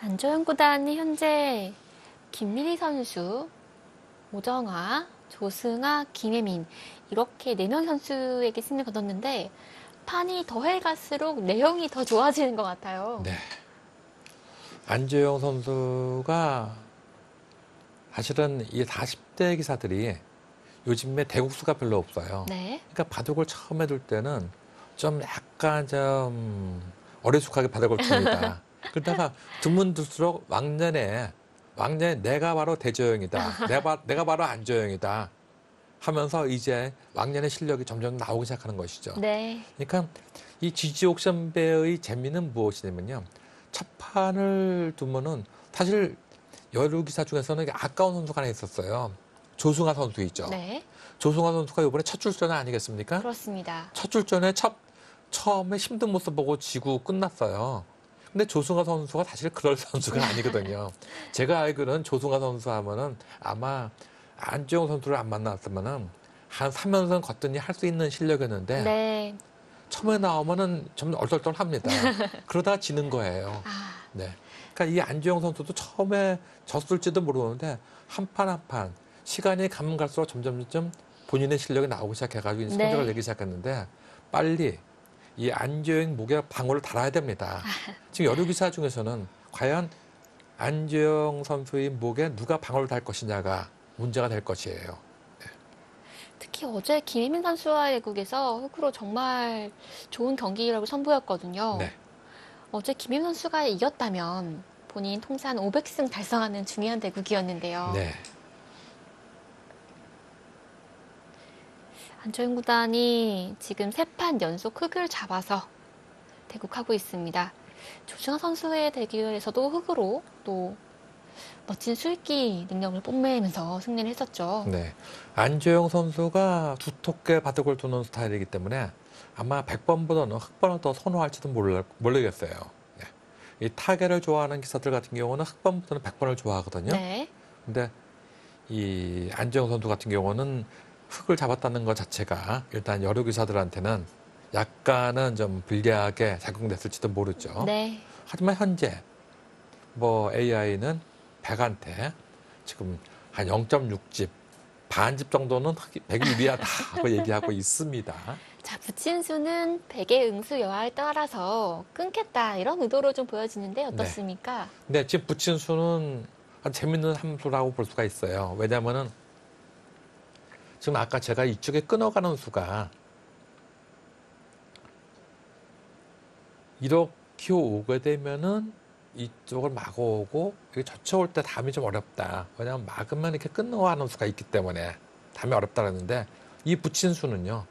안조영 구단이 현재 김민희 선수, 오정아, 조승아, 김혜민 이렇게 4명 선수에게 승리를 거뒀는데 판이 더해 갈수록 내용이 더 좋아지는 것 같아요. 네. 안재영 선수가 사실은 이 40대 기사들이 요즘에 대국수가 별로 없어요. 네. 그러니까 바둑을 처음 해둘 때는 좀 약간 좀 어리숙하게 바둑을 칩니다. 그러다가 드문들수록 왕년에 내가 바로 대저영이다. 내가 바로 안저영이다. 하면서 이제 왕년의 실력이 점점 나오기 시작하는 것이죠. 네. 그러니까 이 지지 옥션배의 재미는 무엇이냐면요. 첫 판을 두면은 사실 여러 기사 중에서는 아까운 선수가 하나 있었어요. 조승아 선수 있죠. 네. 조승아 선수가 이번에 첫 출전 아니겠습니까? 그렇습니다. 첫 출전에 처음에 힘든 모습 보고 지고 끝났어요. 근데 조승아 선수가 사실 그럴 선수가 아니거든요. 제가 알기로는 조승아 선수 하면은 아마 안지용 선수를 안 만났으면은 한 3연승 걷더니 할 수 있는 실력이었는데 네. 처음에 나오면은 좀 얼떨떨합니다. 그러다 지는 거예요. 아, 네. 그러니까 이 안지용 선수도 처음에 졌을지도 모르는데 한 판 한 판 시간이 가면 갈수록 점점 본인의 실력이 나오기 시작해가지고 네. 성적을 내기 시작했는데 빨리 이 안지용 목에 방울을 달아야 됩니다. 지금 여러 기사 중에서는 과연 안지용 선수의 목에 누가 방울을 달 것이냐가 문제가 될 것이에요. 특히 어제 김희민 선수와의 대국에서 흑으로 정말 좋은 경기력을 선보였거든요. 네. 어제 김희민 선수가 이겼다면 본인 통산 500승 달성하는 중요한 대국이었는데요. 네. 안철인 구단이 지금 3판 연속 흑을 잡아서 대국하고 있습니다. 조승아 선수의 대결에서도 흑으로 또 멋진 수익기 능력을 뽐내면서 승리를 했었죠. 네. 안재영 선수가 두텁게 바둑을 두는 스타일이기 때문에 아마 100번보다는 흑번을 더 선호할지도 모르겠어요. 네. 이 타계를 좋아하는 기사들 같은 경우는 흑번보다는 100번을 좋아하거든요. 네. 근데 이 안재영 선수 같은 경우는 흑을 잡았다는 것 자체가 일단 여러 기사들한테는 약간은 좀 불리하게 작용됐을지도 모르죠. 네. 하지만 현재 뭐 AI는 100한테 지금 한 0.6집, 반집 정도는 100이 유리하다고 얘기하고 있습니다. 자, 부친수는 백의 응수 여하에 따라서 끊겠다 이런 의도로 좀 보여지는데 어떻습니까? 근데 지금 부친수는 아주 재밌는 함수라고 볼 수가 있어요. 왜냐면은 지금 아까 제가 이쪽에 끊어가는 수가 이렇게 오게 되면은 이쪽을 마구 오고 이게 젖혀올 때 담이 좀 어렵다. 왜냐하면 막으면 이렇게 끊어가는 수가 있기 때문에 담이 어렵다는데 이 붙인 수는요.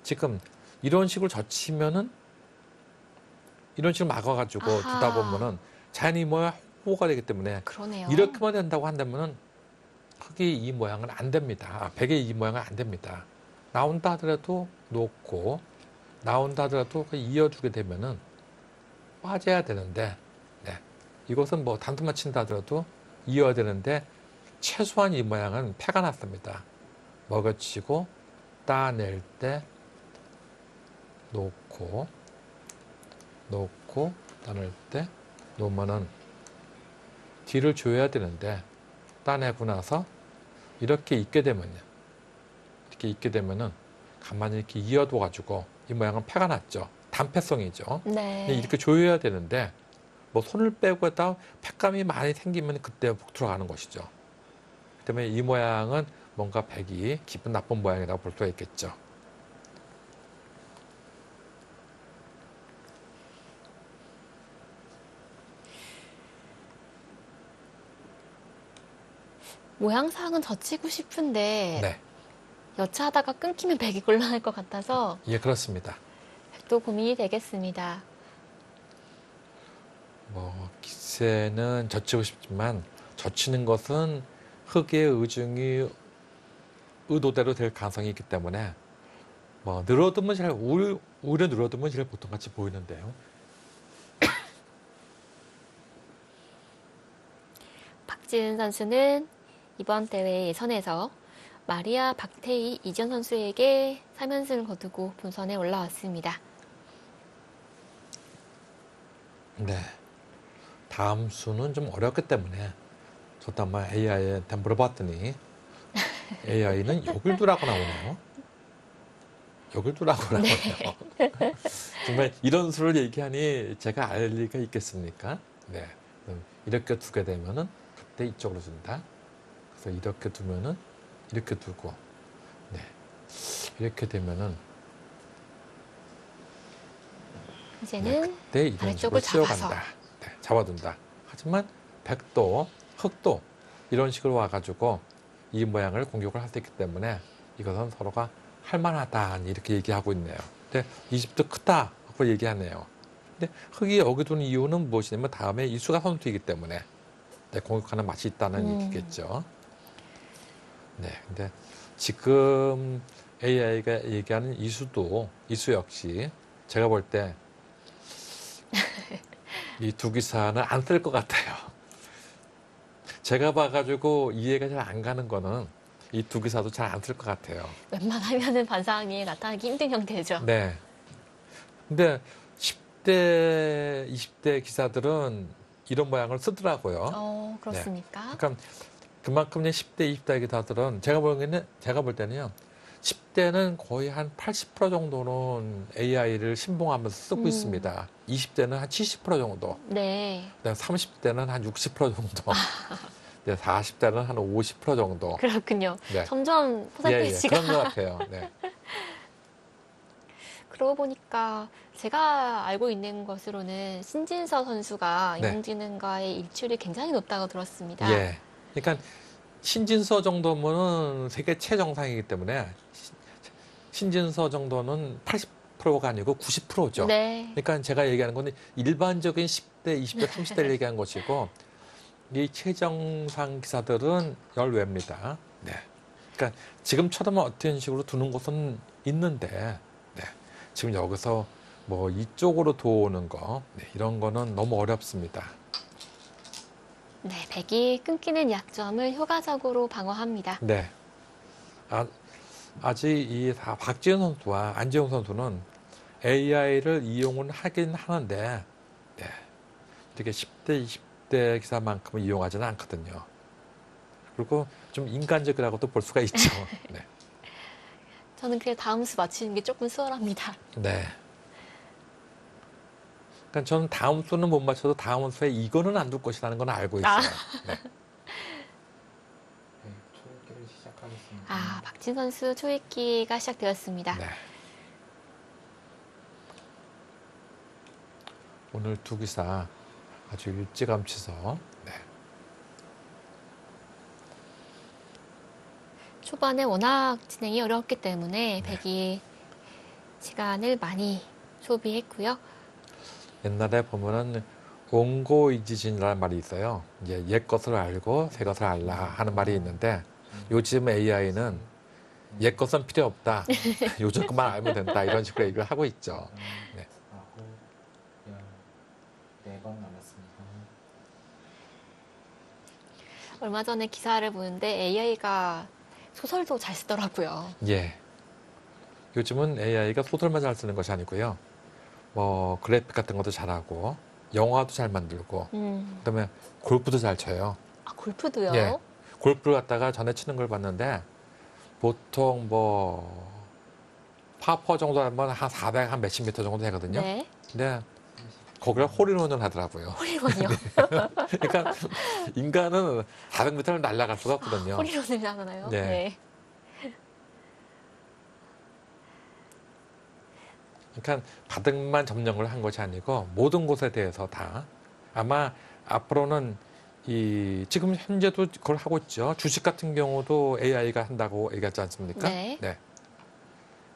지금 이런 식으로 젖히면은 이런 식으로 막아가지고 아하. 두다 보면은 자연히 뭐야 호가 되기 때문에 그러네요. 이렇게만 된다고 한다면은 흑이 이 모양은 안 됩니다. 백의 이 모양은 안 됩니다. 나온다 하더라도 놓고 나온다 하더라도 이어주게 되면은 빠져야 되는데 네. 이것은 뭐 단투만 친다 하더라도 이어야 되는데 최소한 이 모양은 패가 났습니다. 먹어치고 따낼 때 놓고 따낼 때 놓으면은 뒤를 줘야 되는데 따내고 나서 이렇게 있게 되면요. 이렇게 있게 되면은 가만히 이렇게 이어둬 가지고 이 모양은 패가 났죠. 단패성이죠. 네. 이렇게 조여야 되는데 뭐 손을 빼고 했다 패감이 많이 생기면 그때 푹 들어가는 것이죠. 그 때문에 이 모양은 뭔가 백이 기분 나쁜 모양이라고 볼 수가 있겠죠. 모양상은 젖히고 싶은데 네, 여차하다가 끊기면 백이 곤란할 것 같아서 예, 그렇습니다. 백도 고민이 되겠습니다. 뭐 기세는 젖히고 싶지만 젖히는 것은 흑의 의중이 의도대로 될 가능성이 있기 때문에 뭐 늘어두면 오히려 늘어두면 제일 보통 같이 보이는데요. 박지은 선수는 이번 대회 예선에서 마리아 박태희 이전 선수에게 3연승을 거두고 본선에 올라왔습니다. 네. 다음 수는 좀 어렵기 때문에 저도 아마 AI한테 물어봤더니 AI는 욕을 두라고 나오네요. 욕을 두라고 나오네요. 정말 이런 수를 얘기하니 제가 알 리가 있겠습니까? 네. 이렇게 두게 되면은 그때 이쪽으로 준다. 그래서 이렇게 두면은 이렇게 두고, 네. 이렇게 되면은 이제는 그때 이런 아래쪽을 식으로 잡아서. 씌워간다. 네, 잡아둔다. 하지만 백도, 흑도 이런 식으로 와가지고 이 모양을 공격을 할 수 있기 때문에 이것은 서로가 할만하다 이렇게 얘기하고 있네요. 근데 이 집도 크다 하고 얘기하네요. 근데 흑이 여기 두는 이유는 무엇이냐면 다음에 이수가 선수이기 때문에 네, 공격하는 맛이 있다는 얘기겠죠. 네, 근데 지금 AI가 얘기하는 이수도 이수 역시 제가 볼 때 이 두 기사는 안 쓸 것 같아요. 제가 봐가지고 이해가 잘 안 가는 거는 이 두 기사도 잘 안 쓸 것 같아요. 웬만하면은 반상이 나타나기 힘든 형태죠. 네. 근데 10대, 20대 기사들은 이런 모양을 쓰더라고요. 그렇습니까? 그러니까 그만큼 10대, 20대 기사들은 제가 볼 때는요. 10대는 거의 한 80% 정도는 AI를 신봉하면서 쓰고 있습니다. 20대는 한 70% 정도. 네. 30대는 한 60% 정도. 40대는 한 50% 정도. 그렇군요. 네. 점점 퍼센테이지가. 그런 것 같아요. 네. 그러고 보니까 제가 알고 있는 것으로는 신진서 선수가 네. 인공지능과의 일출이 굉장히 높다고 들었습니다. 예. 그러니까 신진서 정도면은 세계 최정상이기 때문에 신진서 정도는 80%가 아니고 90%죠. 네. 그러니까 제가 얘기하는 건 일반적인 10대, 20대, 30대를 얘기한 것이고 이 최정상 기사들은 열외입니다. 네. 그러니까 지금처럼 어떤 식으로 두는 곳은 있는데 네. 지금 여기서 뭐 이쪽으로 도는 거 네. 이런 거는 너무 어렵습니다. 네, 백이 끊기는 약점을 효과적으로 방어합니다. 네. 아직 이 박지현 선수와 안지용 선수는 AI를 이용은 하긴 하는데, 네. 이렇게 10대, 20대 기사만큼은 이용하지는 않거든요. 그리고 좀 인간적이라고도 볼 수가 있죠. 네. 저는 그냥 다음 수 맞추는 게 조금 수월합니다. 네. 그러니까 저는 다음 수는 못 맞춰도 다음 수에 이거는 안 둘 것이라는 건 알고 있어요. 네. 네, 초읽기를 시작하겠습니다. 박진 선수 초읽기가 시작되었습니다. 네. 오늘 두 기사 아주 일찌감치서 네. 초반에 워낙 진행이 어려웠기 때문에 백이 시간을 많이 소비했고요. 옛날에 보면은 옹고이지진이라는 말이 있어요. 이제 옛 것을 알고 새 것을 알라 하는 말이 있는데 요즘 AI는 옛 것은 필요 없다. 요즘 것만 알면 된다. 이런 식으로 얘기를 하고 있죠. 네. 4번 남았습니다. 얼마 전에 기사를 보는데 AI가 소설도 잘 쓰더라고요. 예. 요즘은 AI가 소설만 잘 쓰는 것이 아니고요. 뭐 그래픽 같은 것도 잘하고 영화도 잘 만들고 그다음에 골프도 잘 쳐요. 골프도요? 예. 골프를 갖다가 전에 치는 걸 봤는데 보통 뭐 파4 정도 하면 한 400, 한 몇십 미터 정도 되거든요. 네. 근데 거기를 홀인원을 하더라고요. 홀인원이요? 그러니까 인간은 400m를 날아갈 수가 없거든요. 홀인원을 하나요? 네. 네. 그러니까 바닥만 점령을 한 것이 아니고 모든 곳에 대해서 다 아마 앞으로는 지금 현재도 그걸 하고 있죠. 주식 같은 경우도 AI가 한다고 얘기하지 않습니까? 네.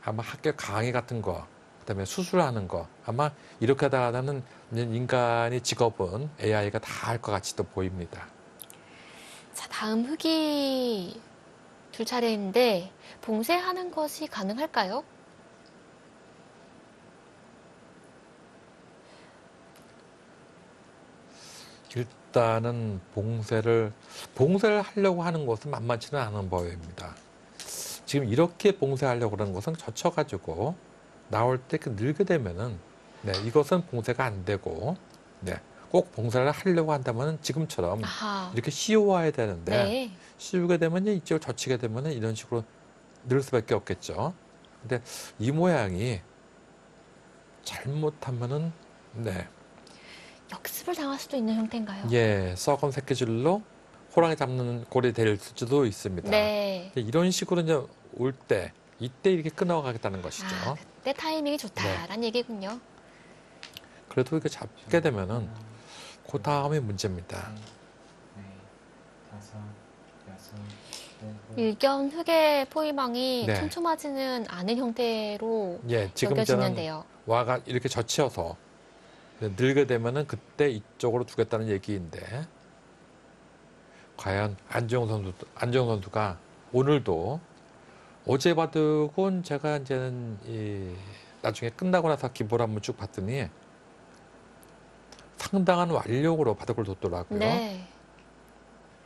아마 학교 강의 같은 거, 그다음에 수술하는 거 아마 이렇게 하다가는 인간의 직업은 AI가 다 할 것 같이 또 보입니다. 자, 다음 흑이 둘 차례인데 봉쇄하는 것이 가능할까요? 일단은 봉쇄를 하려고 하는 것은 만만치는 않은 법입니다. 지금 이렇게 봉쇄하려고 하는 것은 젖혀가지고 나올 때 늘게 되면은 네, 이것은 봉쇄가 안 되고 네, 꼭 봉쇄를 하려고 한다면 지금처럼 아하. 이렇게 씌워야 되는데 네. 씌우게 되면 이쪽을 젖히게 되면 이런 식으로 늘 수밖에 없겠죠. 근데 이 모양이 잘못하면은 네, 역습을 당할 수도 있는 형태인가요? 예, 썩은 새끼줄로 호랑이 잡는 꼴이 될 수도 있습니다. 네. 이런 식으로 이제 올 때, 이때 이렇게 끊어가겠다는 것이죠. 아, 그때 타이밍이 좋다라는 얘기군요. 그래도 이렇게 잡게 되면은 그 다음이 문제입니다. 네, 다섯, 여섯, 일곱. 일견 흑의 포위망이 네. 촘촘하지는 않은 형태로 예, 지금 저는 여겨지는데요. 와가 이렇게 젖혀서 늘게 되면은 그때 이쪽으로 두겠다는 얘기인데, 과연 안정용 선수가 오늘도 어제 바둑은 제가 이제는 나중에 끝나고 나서 기보를 한번 쭉 봤더니 상당한 완력으로 바둑을 뒀더라고요. 네.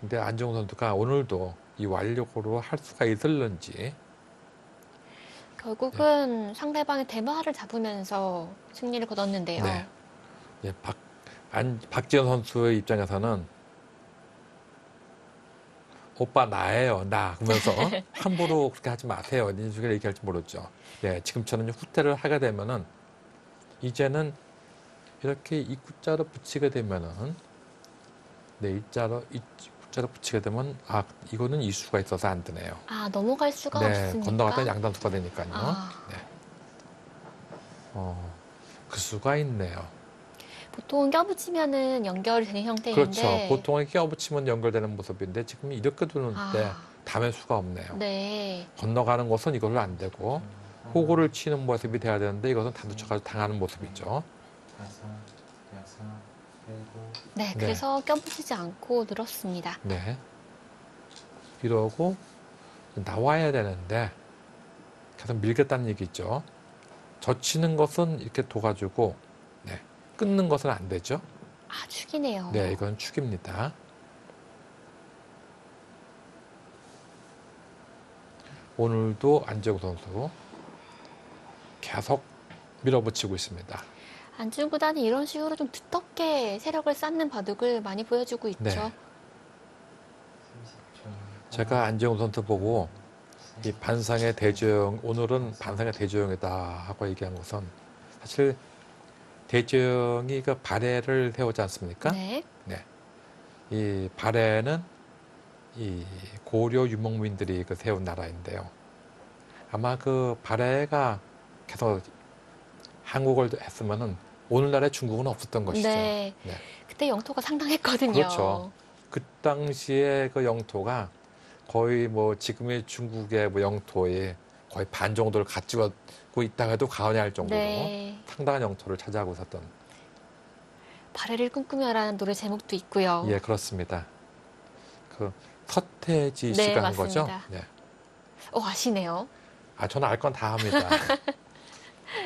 근데 안정용 선수가 오늘도 이 완력으로 할 수가 있을런지. 결국은 상대방의 대마를 잡으면서 승리를 거뒀는데요. 네. 예, 박지현 선수의 입장에서는 오빠 나예요, 나. 그러면서 함부로 그렇게 하지 마세요. 이런 식으로 얘기할지 모르죠. 예, 지금처럼 후퇴를 하게 되면은 이제는 이렇게 입구자로 붙이게 되면은 입구자로 붙이게 되면 이거는 이수가 있어서 안 되네요. 아, 넘어갈 수가 네, 없으니까. 건너갔다 양단수가 되니까요. 아. 네. 그 수가 있네요. 보통 껴붙이면은 연결이 되는 형태인데. 그렇죠. 보통은 끼워붙이면 연결되는 모습인데 지금 이렇게 두는데 담의 수가 없네요. 네. 건너가는 것은 이걸로 안 되고 호구를 치는 모습이 돼야 되는데 이것은 단도차가 당하는 모습이죠. 다섯, 여섯, 일곱. 네, 그래서 껴붙이지 않고 늘었습니다. 네. 이러고 나와야 되는데 계속 밀겠다는 얘기죠. 젖히는 것은 이렇게 둬가지고 끊는 것은 안 되죠. 아, 축이네요. 네, 이건 축입니다. 오늘도 안재욱 선수 계속 밀어붙이고 있습니다. 안중 구단이 이런 식으로 좀 두텁게 세력을 쌓는 바둑을 많이 보여주고 있죠. 네. 30초. 제가 안재욱 선수 보고 이 반상의 대조영, 오늘은 반상의 대조영이다 하고 얘기한 것은 사실 대조영이 그 발해를 세우지 않습니까? 네. 이 발해는 이 고려 유목민들이 그 세운 나라인데요. 아마 그 발해가 계속 한국을 했으면은 오늘날의 중국은 없었던 것이죠. 네. 네. 그때 영토가 상당했거든요. 그렇죠. 그 당시에 그 영토가 거의 뭐 지금의 중국의 뭐 영토의 거의 반 정도를 가지고 있다 해도 과언이 할 정도로 네. 상당한 영토를 차지하고 있었던. 발해를 꿈꾸며라는 노래 제목도 있고요. 예, 그렇습니다. 그 서태지 네, 씨가 한 거죠. 맞습니다. 네. 아시네요. 저는 알 건 다 합니다.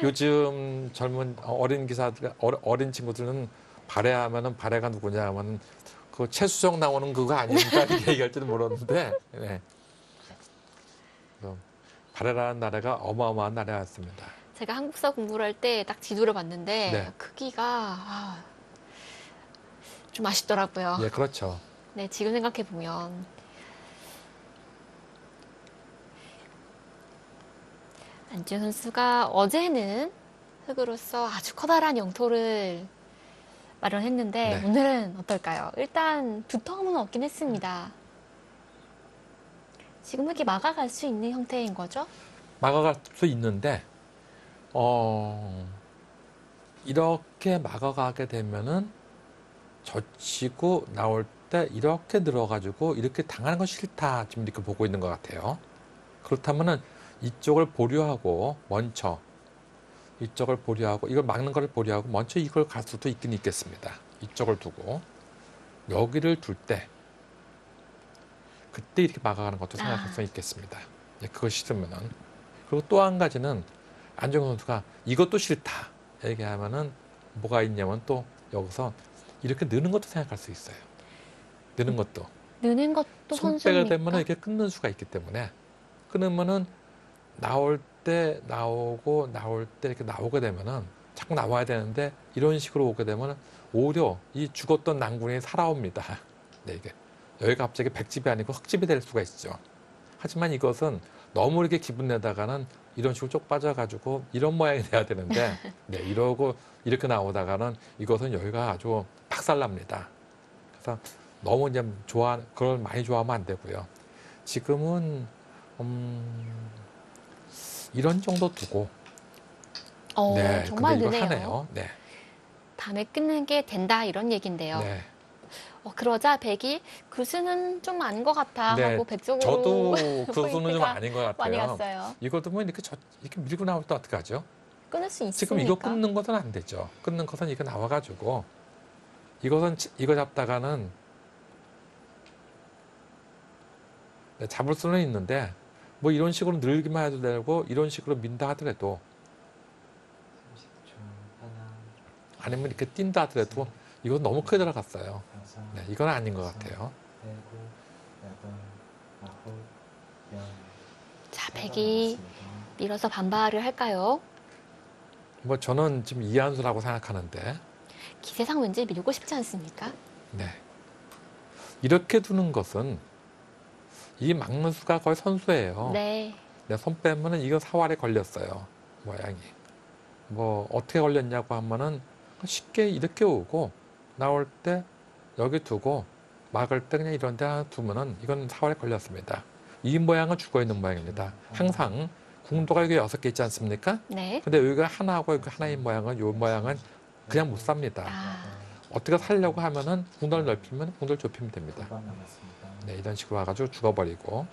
요즘 젊은 어린 기사들, 어린 친구들은 발해하면은 발해가 누구냐 하면 그 최수정 나오는 그거 아닙니까? 이렇게 얘기할 줄은 모르는데, 네. 발해라는 나라가 어마어마한 나라였습니다. 제가 한국사 공부를 할 때 딱 지도를 봤는데 네. 크기가 좀 아쉽더라고요. 예, 그렇죠. 네, 지금 생각해 보면 안지훈 선수가 어제는 흑으로서 아주 커다란 영토를 마련했는데 네. 오늘은 어떨까요? 일단 두터움은 없긴 했습니다. 지금 이렇게 막아갈 수 있는 형태인 거죠? 막아갈 수 있는데, 이렇게 막아가게 되면은 젖히고 나올 때 이렇게 늘어가지고 이렇게 당하는 건 싫다. 지금 이렇게 보고 있는 것 같아요. 그렇다면은 이쪽을 보류하고 먼저 이쪽을 보류하고 이걸 막는 걸 보류하고 먼저 이걸 갈 수도 있긴 있겠습니다. 이쪽을 두고 여기를 둘 때 그때 이렇게 막아가는 것도 생각할 수 있겠습니다. 그거 싫으면은. 그리고 또 한 가지는 안정훈 선수가 이것도 싫다 얘기하면은 뭐가 있냐면 또 여기서 이렇게 느는 것도 생각할 수 있어요. 느는 것도. 느는 것도 손빼가 선수입니까? 되면 이렇게 끊는 수가 있기 때문에 끊으면은 나올 때 나오고 나올 때 이렇게 나오게 되면은 자꾸 나와야 되는데 이런 식으로 오게 되면 오히려 이 죽었던 난군이 살아옵니다. 네, 이게 여기가 갑자기 백집이 아니고 흑집이 될 수가 있죠. 하지만 이것은 너무 이렇게 기분 내다가는 이런 식으로 쪽 빠져가지고 이런 모양이 돼야 되는데 네, 이러고 이렇게 나오다가는 이것은 여기가 아주 박살납니다. 그래서 너무 이제 그걸 많이 좋아하면 안 되고요. 지금은 이런 정도 두고 네, 정말 근데 이거 느네요. 하네요. 네, 밤에 끊는 게 된다 이런 얘긴데요. 네. 그러자 백이 그 수는 좀 아닌 것 같아 네, 하고 백 쪽으로 저도 그 수는 좀 포인트가 아닌 것 많이 같아요. 갔어요. 이것도 뭐 이렇게 밀고 나올 때 어떡하죠? 끊을 수 지금 이거 있으니까. 끊는 것은 안 되죠. 끊는 것은 이거 나와가지고 이거 잡다가는 네, 잡을 수는 있는데 뭐 이런 식으로 늘기만 해도 되고 이런 식으로 민다 하더라도 30초. 하나, 아니면 이렇게 뛴다 하더라도 이건 너무 크게 들어갔어요. 다섯, 네, 이건 아닌 것 같아요. 일곱, 여덟, 아홉, 열. 자, 백이 밀어서 반발을 할까요? 뭐 저는 지금 이한수라고 생각하는데 기세상 왠지 밀고 싶지 않습니까? 네. 이렇게 두는 것은 이 막는 수가 거의 선수예요. 네. 내 손 빼면은 이거 사활에 걸렸어요. 모양이. 뭐 어떻게 걸렸냐고 하면은 쉽게 이렇게 오고 나올 때 여기 두고 막을 때 그냥 이런 데 하나 두면은 이건 사활에 걸렸습니다. 이 모양은 죽어 있는 모양입니다. 항상 궁도가 여기 6개 있지 않습니까? 네. 근데 여기가 하나하고 여기 하나인 모양은 이 모양은 그냥 못 삽니다. 어떻게 살려고 하면은 궁도를 넓히면 궁도를 좁히면 됩니다. 두번 남았습니다. 네, 이런 식으로 와가지고 죽어버리고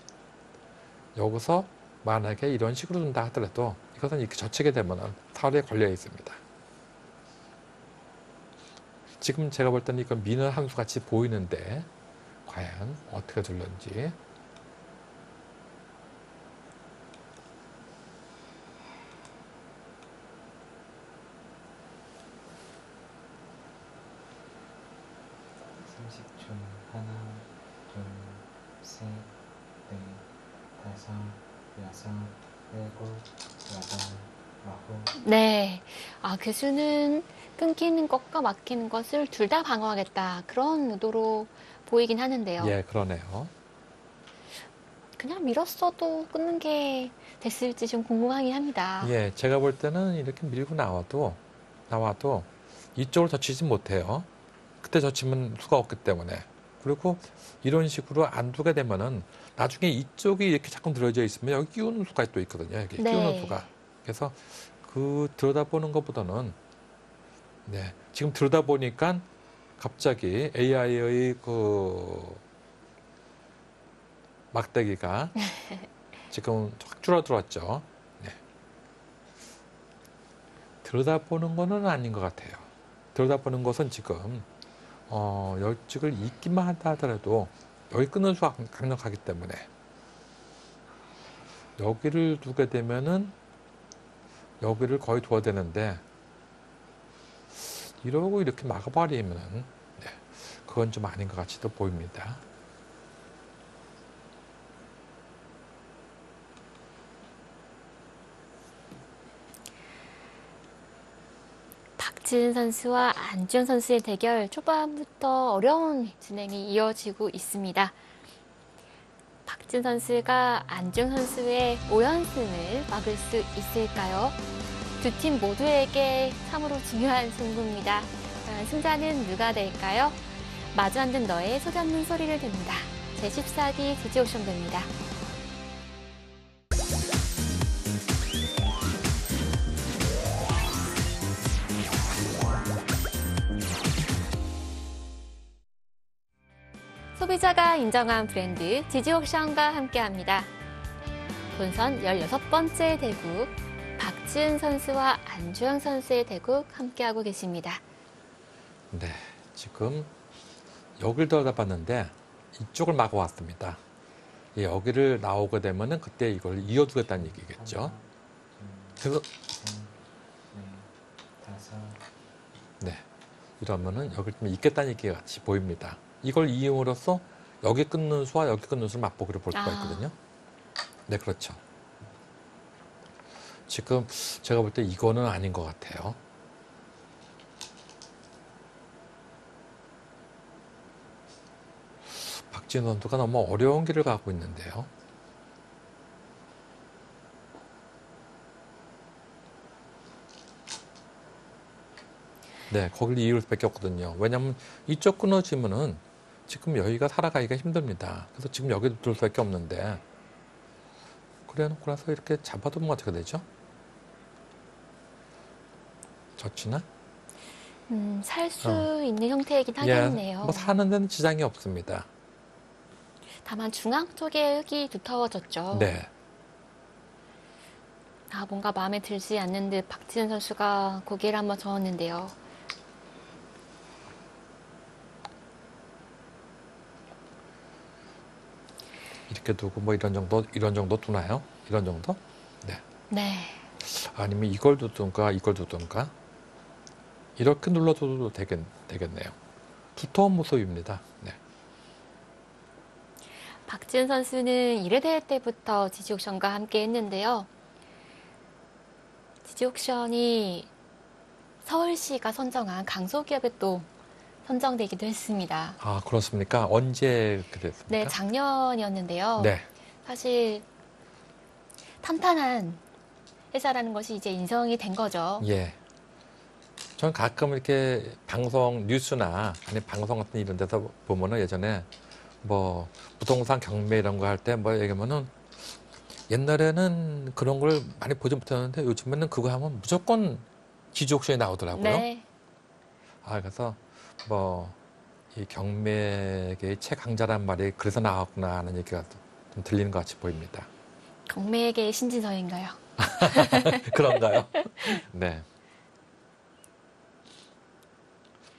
여기서 만약에 이런 식으로 둔다 하더라도 이것은 이렇게 젖히게 되면은 사활에 걸려 있습니다. 지금 제가 볼 때는 이건 미는 함수 같이 보이는데 과연 어떻게 둘는지. 하나, 둘, 셋, 넷, 다섯, 여섯, 일곱, 여덟, 아홉. 네. 그 수는 끊기는 것과 막히는 것을 둘 다 방어하겠다. 그런 의도로 보이긴 하는데요. 예, 그러네요. 그냥 밀었어도 끊는 게 됐을지 좀 궁금하긴 합니다. 예, 제가 볼 때는 이렇게 밀고 나와도 이쪽을 젖히지 못해요. 그때 젖히면 수가 없기 때문에. 그리고 이런 식으로 안 두게 되면은 나중에 이쪽이 이렇게 자꾸 늘어져 있으면 여기 끼우는 수가 또 있거든요. 여기 네. 끼우는 수가. 그래서 그 들여다보는 것보다는 네, 지금 들여다보니까 갑자기 AI의 그 막대기가 지금 확 줄어들었죠. 네. 들여다보는 거는 아닌 것 같아요. 들여다보는 것은 지금 여직을 잊기만 한다 하더라도 여기 끊는 수가 강력하기 때문에 여기를 두게 되면은 여기를 거의 둬야 되는데 이러고 이렇게 막아버리면은 네, 그건 좀 아닌 것 같이도 보입니다. 박지은 선수와 안주현 선수의 대결 초반부터 어려운 진행이 이어지고 있습니다. 박지은 선수가 안주현 선수의 5연승을 막을 수 있을까요? 두 팀 모두에게 참으로 중요한 승부입니다. 과연 승자는 누가 될까요? 마주 앉은 너의 소리 없는 소리를 듣는다. 제14기 지지오션입니다. 소비자가 인정한 브랜드 지지옥션과 함께합니다. 본선 16번째 대국 박지은 선수와 안주영 선수의 대국 함께하고 계십니다. 네, 지금 여기를 들여다봤는데 이쪽을 막아왔습니다. 여기를 나오게 되면은 그때 이걸 이어두겠다는 얘기겠죠. 그래서 네, 이러면은 여기 좀 있겠다는 얘기가 같이 보입니다. 이걸 이용으로써 여기 끊는 수와 여기 끊는 수를 맛보기로 볼 수가 있거든요. 네, 그렇죠. 지금 제가 볼 때 이거는 아닌 것 같아요. 박지은 선수가 너무 어려운 길을 가고 있는데요. 네, 거길 이을 수밖에 없거든요. 왜냐하면 이쪽 끊어지면은 지금 여기가 살아가기가 힘듭니다. 그래서 지금 여기도 둘 수밖에 없는데 그래 놓고 나서 이렇게 잡아두면 어떻게 되죠? 젖히나? 살 수 있는 형태이긴 하겠네요. 뭐 사는 데는 지장이 없습니다. 다만 중앙 쪽에 흙이 두터워졌죠. 네. 뭔가 마음에 들지 않는 듯 박지현 선수가 고개를 한번 저었는데요. 이렇게 두고 뭐 이런 정도 두나요? 이런 정도? 네. 네. 아니면 이걸 두든가 이걸 두든가 이렇게 눌러줘도 되겠네요. 두터운 모습입니다. 네. 박지은 선수는 1회 대회 때부터 지지옥션과 함께 했는데요. 지지옥션이 서울시가 선정한 강소기업에 또 선정되기도 했습니다. 아, 그렇습니까? 언제 그랬습니까? 네, 작년이었는데요. 네. 사실 탄탄한 회사라는 것이 이제 인정이 된 거죠. 예. 전 가끔 이렇게 방송 뉴스나 아니 방송 같은 이런 데서 보면은 예전에 뭐 부동산 경매 이런 거 할 때 뭐 얘기하면은 옛날에는 그런 걸 많이 보지 못했는데 요즘에는 그거 하면 무조건 지지옥션이 나오더라고요. 네. 그래서 뭐 이 경매계의 최강자란 말이 그래서 나왔구나 하는 얘기가 좀 들리는 것 같이 보입니다. 경매계의 신진서인가요? 그런가요? 네.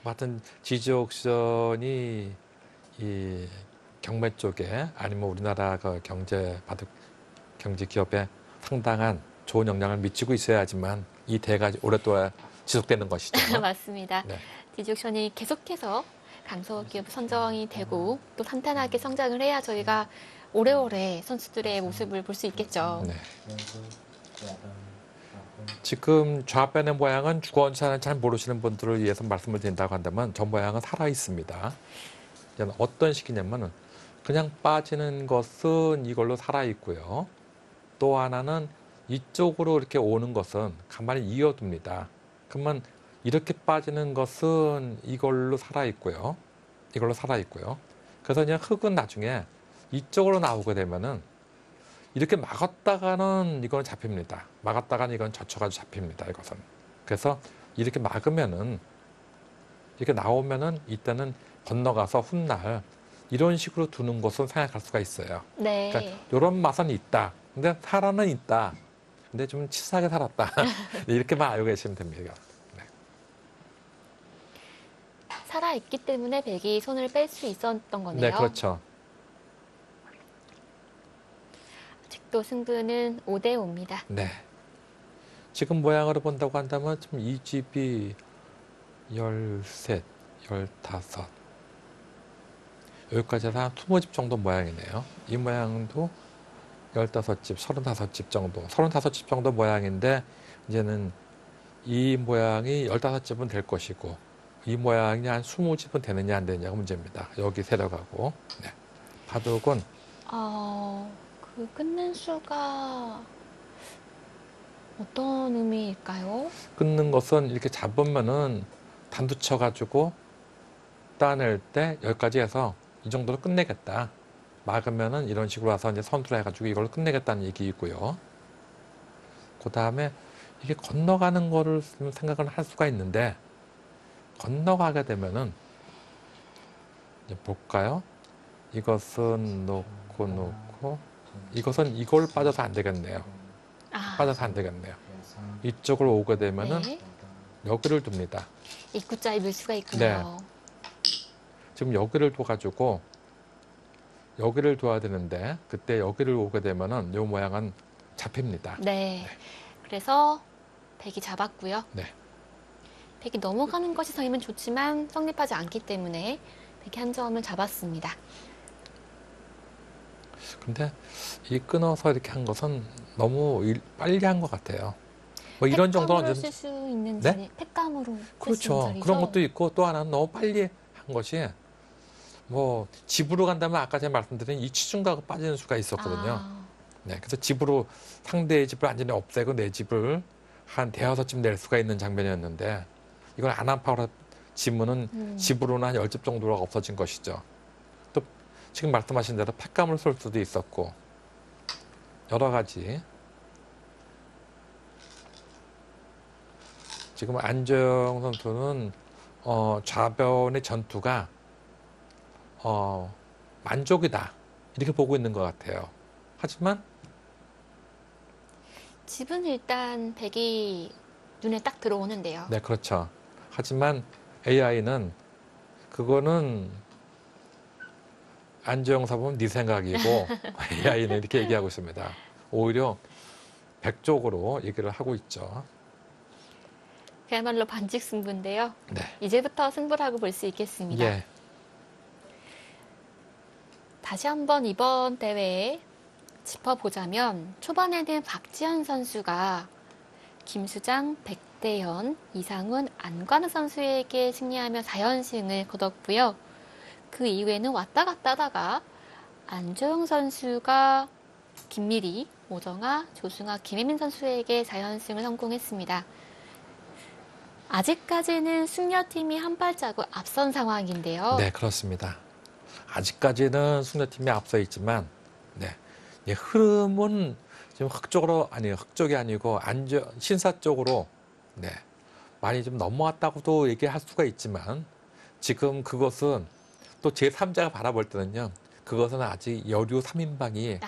하여튼 지지옥션이 이 경매 쪽에 아니면 우리나라 그 경제 기업에 상당한 좋은 영향을 미치고 있어야지만 이 대가 오랫동안 지속되는 것이죠. 맞습니다. 네. 지지옥션이 계속해서 강소기업 선정이 되고 또 탄탄하게 성장을 해야 저희가 오래오래 선수들의 모습을 볼 수 있겠죠. 네. 일곱, 여덟, 아홉, 지금 좌변의 모양은 주거원차는 잘 모르시는 분들을 위해서 말씀을 드린다고 한다면 저 모양은 살아 있습니다. 어떤 식이냐면은 그냥 빠지는 것은 이걸로 살아 있고요. 또 하나는 이쪽으로 이렇게 오는 것은 가만히 이어둡니다. 그러면 이렇게 빠지는 것은 이걸로 살아 있고요. 이걸로 살아 있고요. 그래서 그냥 흙은 나중에 이쪽으로 나오게 되면은 이렇게 막았다가는 이건 잡힙니다. 막았다가는 이건 젖혀가지고 잡힙니다. 이것은. 그래서 이렇게 막으면은 이렇게 나오면은 이때는 건너가서 훗날 이런 식으로 두는 것은 생각할 수가 있어요. 네. 그러니까 이런 맛은 있다. 근데 살아는 있다. 근데 좀 치사하게 살았다. 이렇게만 알고 계시면 됩니다. 네. 살아있기 때문에 백이 손을 뺄 수 있었던 거네요. 네, 그렇죠. 아직도 승부는 5대5입니다. 네. 지금 모양으로 본다고 한다면 지금 이 집이 13, 15 여기까지 해서 한 20집 정도 모양이네요. 이 모양도 15집, 35집 정도 35집 정도 모양인데 이제는 이 모양이 15집은 될 것이고 이 모양이 한 20집은 되느냐 안 되느냐가 문제입니다. 여기 세려가고 네. 바둑은 그 끊는 수가 어떤 의미일까요? 끊는 것은 이렇게 잡으면은 단두 쳐가지고 따낼 때 여기까지 해서 이 정도로 끝내겠다. 막으면은 이런 식으로 와서 이제 선두를 해가지고 이걸 끝내겠다는 얘기이고요. 그 다음에 이게 건너가는 거를 생각을 할 수가 있는데 건너가게 되면은 이제 볼까요? 이것은 놓고 이것은 이걸 빠져서 안 되겠네요. 빠져서 안 되겠네요. 여섯, 이쪽으로 오게 되면은 네. 여덟, 여기를 둡니다. 입구자에 밀수가 있군요. 지금 여기를 둬가지고 여기를 둬야 되는데 그때 여기를 오게 되면은 이 모양은 잡힙니다. 네. 그래서 백이 잡았고요. 네. 백이 넘어가는 것이 성이면 좋지만 성립하지 않기 때문에 백이 한 점을 잡았습니다. 근데 이 끊어서 이렇게 한 것은 너무 빨리 한 것 같아요. 뭐 이런 정도는 팩감으로 이제- 쓸 수 있는 네? 자리, 팩감으로 쓸 수 있는 그렇죠. 자리죠. 그런 것도 있고 또 하나는 너무 빨리 한 것이 뭐 집으로 간다면 아까 제가 말씀드린 이 치중가가 빠지는 수가 있었거든요. 네, 그래서 집으로 상대의 집을 완전히 없애고 내 집을 한 대여섯 집 낼 수가 있는 장면이었는데 이건 안 아파라 지문은 집으로는 한 10집 정도가 없어진 것이죠. 또 지금 말씀하신 대로 팩감을 쏠 수도 있었고 여러 가지. 지금 안정 선수는 좌변의 전투가 만족이다 이렇게 보고 있는 것 같아요. 하지만 집은 일단 백이 눈에 딱 들어오는데요. 네, 그렇죠. 하지만 AI는 그거는 안정 사범은 네 생각이고 AI는 이렇게 얘기하고 있습니다. 오히려 백 쪽으로 얘기를 하고 있죠. 그야말로 반칙 승부인데요. 네. 이제부터 승부라고 볼 수 있겠습니다. 예. 다시 한번 이번 대회에 짚어보자면 초반에는 박지현 선수가 김수장, 백대현, 이상훈, 안관우 선수에게 승리하며 4연승을 거뒀고요. 그 이후에는 왔다 갔다 하다가 안조영 선수가 김미리, 오정아, 조승아, 김혜민 선수에게 4연승을 성공했습니다. 아직까지는 숙녀팀이 한 발자국 앞선 상황인데요. 네, 그렇습니다. 아직까지는 숙녀팀이 앞서 있지만, 네. 예, 흐름은 지금 흑쪽이 아니고 신사 쪽으로, 네. 많이 좀 넘어왔다고도 얘기할 수가 있지만, 지금 그것은 또 제3자가 바라볼 때는요, 그것은 아직 여류 3인방이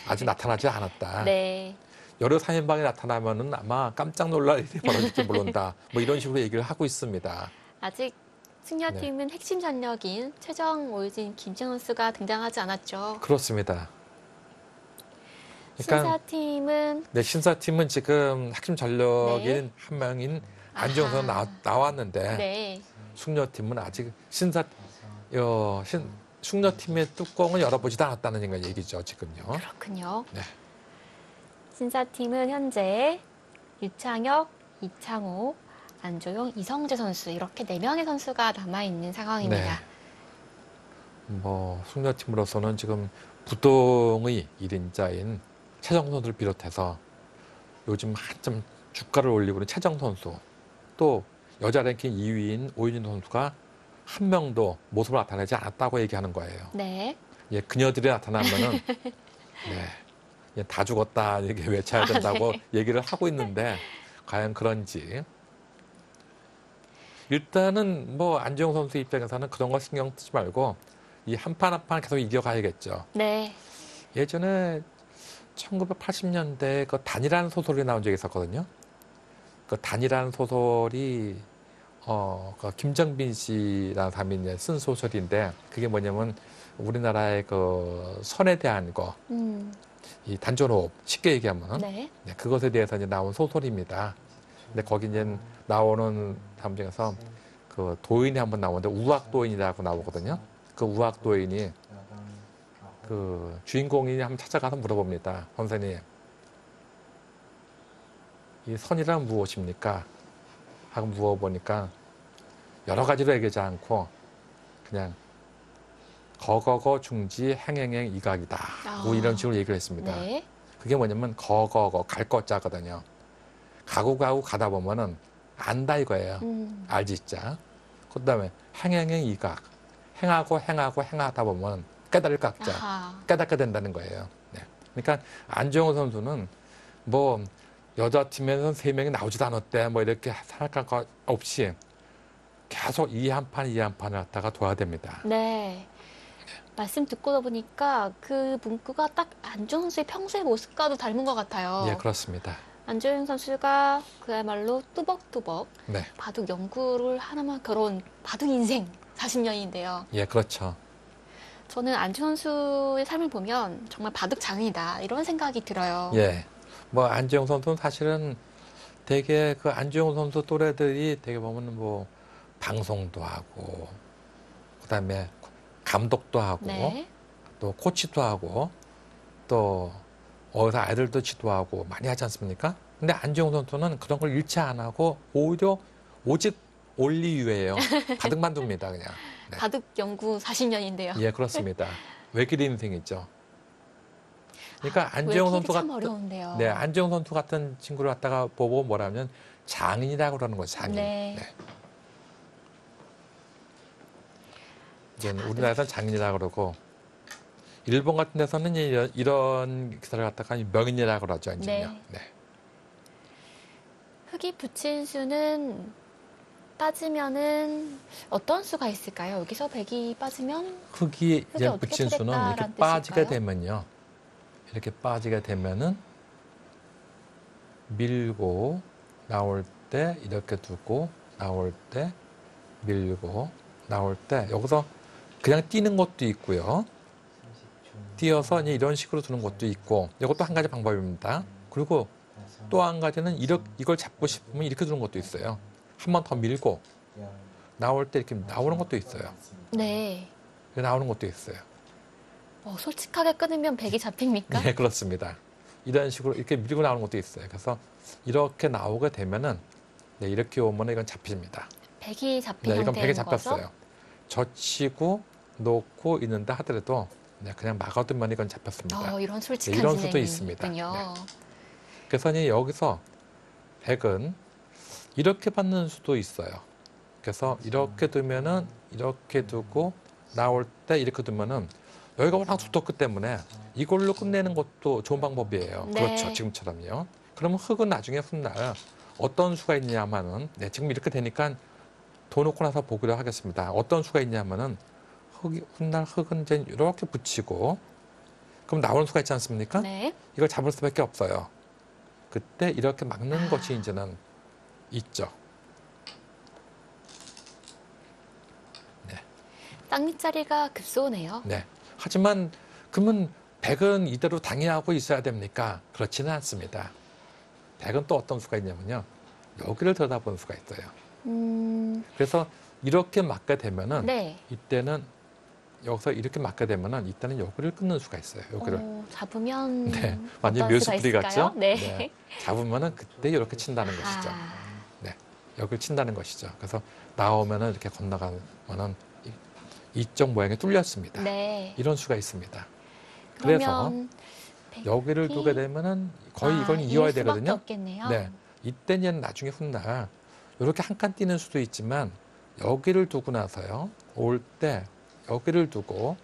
아직 나타나지 않았다. 네. 여류 3인방이 나타나면은 아마 깜짝 놀랄 일이 벌어질지 모른다. 뭐 이런 식으로 얘기를 하고 있습니다. 아직 승려팀은 핵심 전력인 최정, 오유진, 김지현 선수가 등장하지 않았죠. 그렇습니다. 그러니까 신사팀은 네, 신사팀은 지금 핵심 전력인 네. 한 명인 안지영 선수 아하. 나왔는데 네. 숙녀팀은 아직 숙녀팀의 뚜껑을 열어보지도 않았다는 얘기죠, 지금요. 그렇군요. 네. 신사팀은 현재 유창혁, 이창호, 안조용, 이성재 선수 이렇게 4명의 선수가 남아있는 상황입니다. 뭐 숙녀팀으로서는 지금 부동의 1인자인 최정 선수를 비롯해서 요즘 한참 주가를 올리고 있는 최정 선수, 또 여자 랭킹 2위인 오윤진 선수가 한 명도 모습을 나타내지 않았다고 얘기하는 거예요. 네. 예, 그녀들이 나타나면은 네, 예, 다 죽었다 이렇게 외쳐야 된다고 얘기를 하고 있는데 과연 그런지. 일단은 뭐 안지영 선수 입장에서는 그런 거 신경 쓰지 말고 이 한 판 한 판 계속 이겨가야겠죠. 네. 예전에 1980년대 그 단이라는 소설이 나온 적이 있었거든요. 그 단이라는 소설이 그 김정빈 씨라는 사람이 쓴 소설인데 그게 뭐냐면 우리나라의 그 선에 대한 거, 이 단전호흡 쉽게 얘기하면 네. 네, 그것에 대해서 이제 나온 소설입니다. 근데 거기 이제 나오는 사람 중에서 그 도인이 한번 나오는데 우학도인이라고 나오거든요. 그 우학도인이 그 주인공이 한번 찾아가서 물어봅니다. 선생님, 이 선이란 무엇입니까? 하고 물어보니까 여러 가지로 얘기하지 않고 그냥 거거거 중지 행행행 이각이다. 뭐 이런 식으로 얘기를 했습니다. 네. 그게 뭐냐면 거거거 갈 거자거든요. 가고 가다 보면은 안다 이거예요. 알지자. 그다음에 행행행 이각. 행하고 행하다 보면 깨달을 각자. 아하. 깨닫게 된다는 거예요. 네. 그러니까 안정호 선수는 뭐 여자 팀에서는 3명이 나오지도 않았대. 뭐 이렇게 생각할 것 없이 계속 이 한 판을 갖다가 둬야 됩니다. 네. 말씀 듣고 보니까 그 문구가 딱 안조영 선수의 평소의 모습과도 닮은 것 같아요. 예, 그렇습니다. 안조영 선수가 그야말로 뚜벅뚜벅 네. 바둑 연구를 하나만 결혼 바둑 인생 40년인데요. 예, 그렇죠. 저는 안조영 선수의 삶을 보면 정말 바둑 장이다 이런 생각이 들어요. 예. 뭐 안지영 선수는 사실은 되게 그 안지영 선수 또래들이 되게 보면 뭐 방송도 하고 그다음에 감독도 하고 네. 또 코치도 하고 또 어디서 아이들도 지도하고 많이 하지 않습니까? 근데 안지영 선수는 그런 걸 일치 안 하고 오히려 오직 올리유예요. 바둑만 둡니다, 그냥. 네. 바둑 연구 40년인데요. 예, 그렇습니다. 외길 인생이죠. 그러니까 안지영 선수 참 같은 어려운데요. 네, 안지영 선수 같은 친구를 갖다가 보고 뭐라면 장인이라고 그러는 거죠, 장인. 네. 네. 이제 우리나라에서는 장인이라고 그러고 일본 같은 데서는 이런 기사를 갖다가 명인이라고 그러죠. 이제요. 네. 네. 흙이 붙인 수는 빠지면은 어떤 수가 있을까요? 여기서 100이 빠지면 흙이 이제 어떻게 붙인 수는 이렇게 되겠다라는 빠지게 뜻일까요? 되면요. 이렇게 빠지게 되면은 밀고 나올 때 이렇게 두고 나올 때 밀고 나올 때 여기서 그냥 띄는 것도 있고요. 띄어서 이제 이런 식으로 두는 것도 있고 이것도 한 가지 방법입니다. 그리고 또 한 가지는 이걸 잡고 싶으면 이렇게 두는 것도 있어요. 한 번 더 밀고 나올 때 이렇게 나오는 것도 있어요. 네. 이렇게 나오는 것도 있어요. 솔직하게 끊으면 100이 잡힙니까? 네, 그렇습니다. 이런 식으로 이렇게 밀고 나오는 것도 있어요. 그래서 이렇게 나오게 되면은 네, 이렇게 오면 이건 잡힙니다. 100이 잡힌 네, 이건 100에 형태인 거죠? 잡혔어요. 젖히고 놓고 있는데 하더라도 네, 그냥 막아두면 이건 잡혔습니다. 이런 솔직한 이런 수도 진행이 있습니다. 있군요. 그래서 이제 여기서 100은 이렇게 받는 수도 있어요. 그래서 이렇게 두면은 이렇게 두고 나올 때 이렇게 두면은 여기가 워낙 두텁기 때문에 이걸로 끝내는 것도 좋은 방법이에요. 네. 그렇죠. 지금처럼요. 그러면 흙은 나중에 훗날 어떤 수가 있냐면은 네, 지금 이렇게 되니까 도 놓고 나서 보기로 하겠습니다. 어떤 수가 있냐면은 훗날 흙은 이제 이렇게 붙이고 그럼 나오는 수가 있지 않습니까? 네. 이걸 잡을 수밖에 없어요. 그때 이렇게 막는 것이 이제는 있죠. 땅 밑자리가 급소네요. 네. 하지만 그러면 100은 이대로 당연하고 있어야 됩니까? 그렇지는 않습니다. 100은 또 어떤 수가 있냐면요. 여기를 들여다보는 수가 있어요. 그래서 이렇게 맞게 되면은 네. 이때는 여기서 이렇게 맞게 되면은 이때는 여기를 끊는 수가 있어요. 여기를. 잡으면 네. 완전 어떤 수가 묘수풀이 있을까요? 같죠? 네. 잡으면은 그때 이렇게 친다는 것이죠. 아, 네. 여기를 친다는 것이죠. 그래서 나오면은 이렇게 건너가면은 이쪽 모양이 뚫렸습니다. 네. 이런 수가 있습니다. 그래서 그러면 여기를 100이 두게 되면은 거의 이걸 이을 이어야 수밖에 되거든요. 없겠네요. 네. 이때는 나중에 훗날 이렇게 한 칸 띄는 수도 있지만 여기를 두고 나서요. 올 때 여기를 두고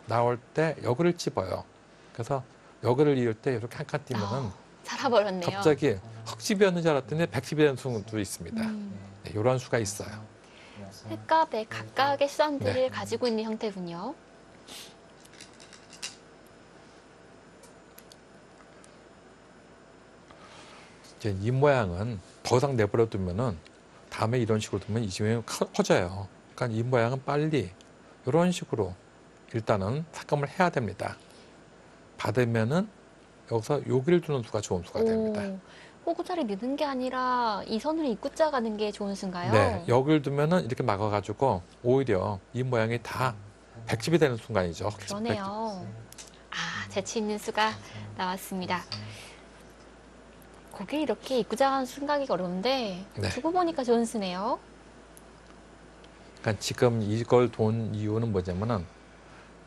나올 때 여기를 찝어요. 그래서 여기를 이을 때 이렇게 한 칸 띄면은 살아버렸네요. 갑자기 흙집이었는 줄 알았더니 백집이 되는 수도 있습니다. 네, 이런 수가 있어요. 흙과 백 각각의 수단들을 네. 가지고 있는 형태군요. 이제 이 모양은 더 이상 내버려 두면은 다음에 이런 식으로 두면 이 지면이 커져요. 그러니까 이 모양은 빨리 이런 식으로 일단은 삭감을 해야 됩니다. 받으면은 여기서 여기를 두는 수가 좋은 수가 됩니다. 호구자리 넣는 게 아니라 이 선을 입구자 가는 게 좋은 수인가요? 네, 여기를 두면은 이렇게 막아가지고 오히려 이 모양이 다 백집이 되는 순간이죠. 그러네요. 재치 있는 수가 나왔습니다. 거기 이렇게 입구자 가는 수 생각이 어려운데 네. 두고 보니까 좋은 수네요. 그러니까 지금 이걸 돈 이유는 뭐냐면은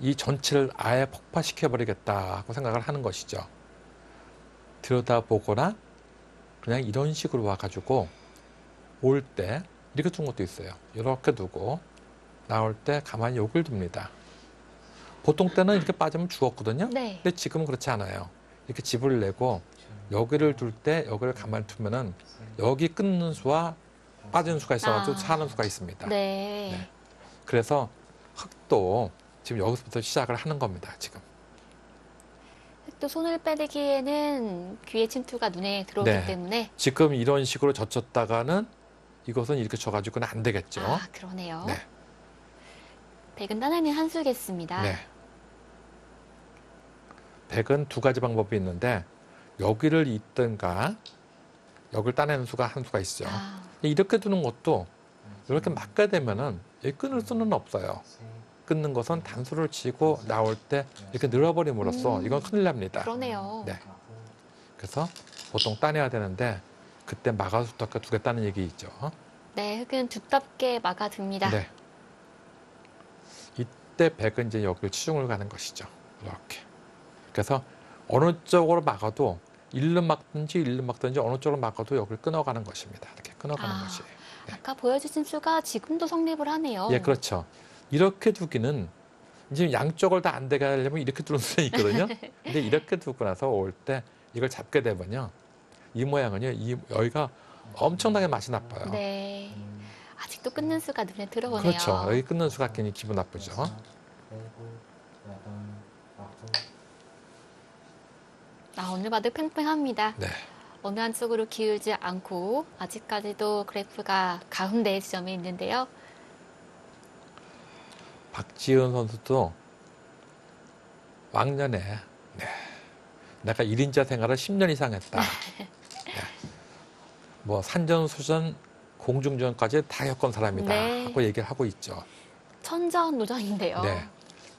이 전체를 아예 폭파시켜 버리겠다고 생각을 하는 것이죠. 들여다보거나 그냥 이런 식으로 와가지고 올 때 이렇게 둔 것도 있어요. 이렇게 두고 나올 때 가만히 여기를 둡니다. 보통 때는 이렇게 빠지면 죽었거든요. 네. 근데 지금은 그렇지 않아요. 이렇게 집을 내고 여기를 둘 때 여기를 가만히 두면은 여기 끊는 수와 빠지는 수가 있어가지고 사는 수가 있습니다. 네. 네. 그래서 흙도 지금 여기서부터 시작을 하는 겁니다. 지금. 또 손을 빼기에는 귀의 침투가 눈에 들어오기 네. 때문에 지금 이런 식으로 젖혔다가는 이것은 이렇게 져가지고는 안 되겠죠. 그러네요. 네. 백은 따내는 한 수겠습니다. 네. 백은 두 가지 방법이 있는데 여기를 잇든가 여기를 따내는 수가 한 수가 있죠. 이렇게 두는 것도 이렇게 맞게 되면은 여기 끊을 수는 없어요. 끊는 것은 단수를 치고 나올 때 이렇게 늘어버림으로써 이건 큰일 납니다. 그러네요. 네. 그래서 보통 따내야 되는데 그때 막아두다가 두겠다는 얘기 있죠. 네, 흙은 두텁게 막아둡니다. 네. 이때 백은 이제 여기를 치중을 가는 것이죠. 이렇게. 그래서 어느 쪽으로 막아도 일로 막든지 어느 쪽으로 막아도 여기를 끊어가는 것입니다. 이렇게 끊어가는 것이에요. 네. 아까 보여주신 수가 지금도 성립을 하네요. 예, 그렇죠. 이렇게 두기는 이제 양쪽을 다 안 되게 하려면 이렇게 두는 수는 있거든요. 근데 이렇게 두고 나서 올 때 이걸 잡게 되면요. 이 모양은요. 여기가 엄청나게 맛이 나빠요. 네. 아직도 끊는 수가 눈에 들어오네요. 그렇죠. 여기 끊는 수가 괜히 기분 나쁘죠. 오늘 봐도 팽팽합니다. 네. 어느 한쪽으로 기울지 않고 아직까지도 그래프가 가운데 지점에 있는데요. 박지은 선수도 왕년에 내가 1인자 생활을 10년 이상 했다. 네. 뭐 산전수전 공중전까지 다 겪은 사람이다 네. 하고 얘기를 하고 있죠. 천전노전인데요. 네.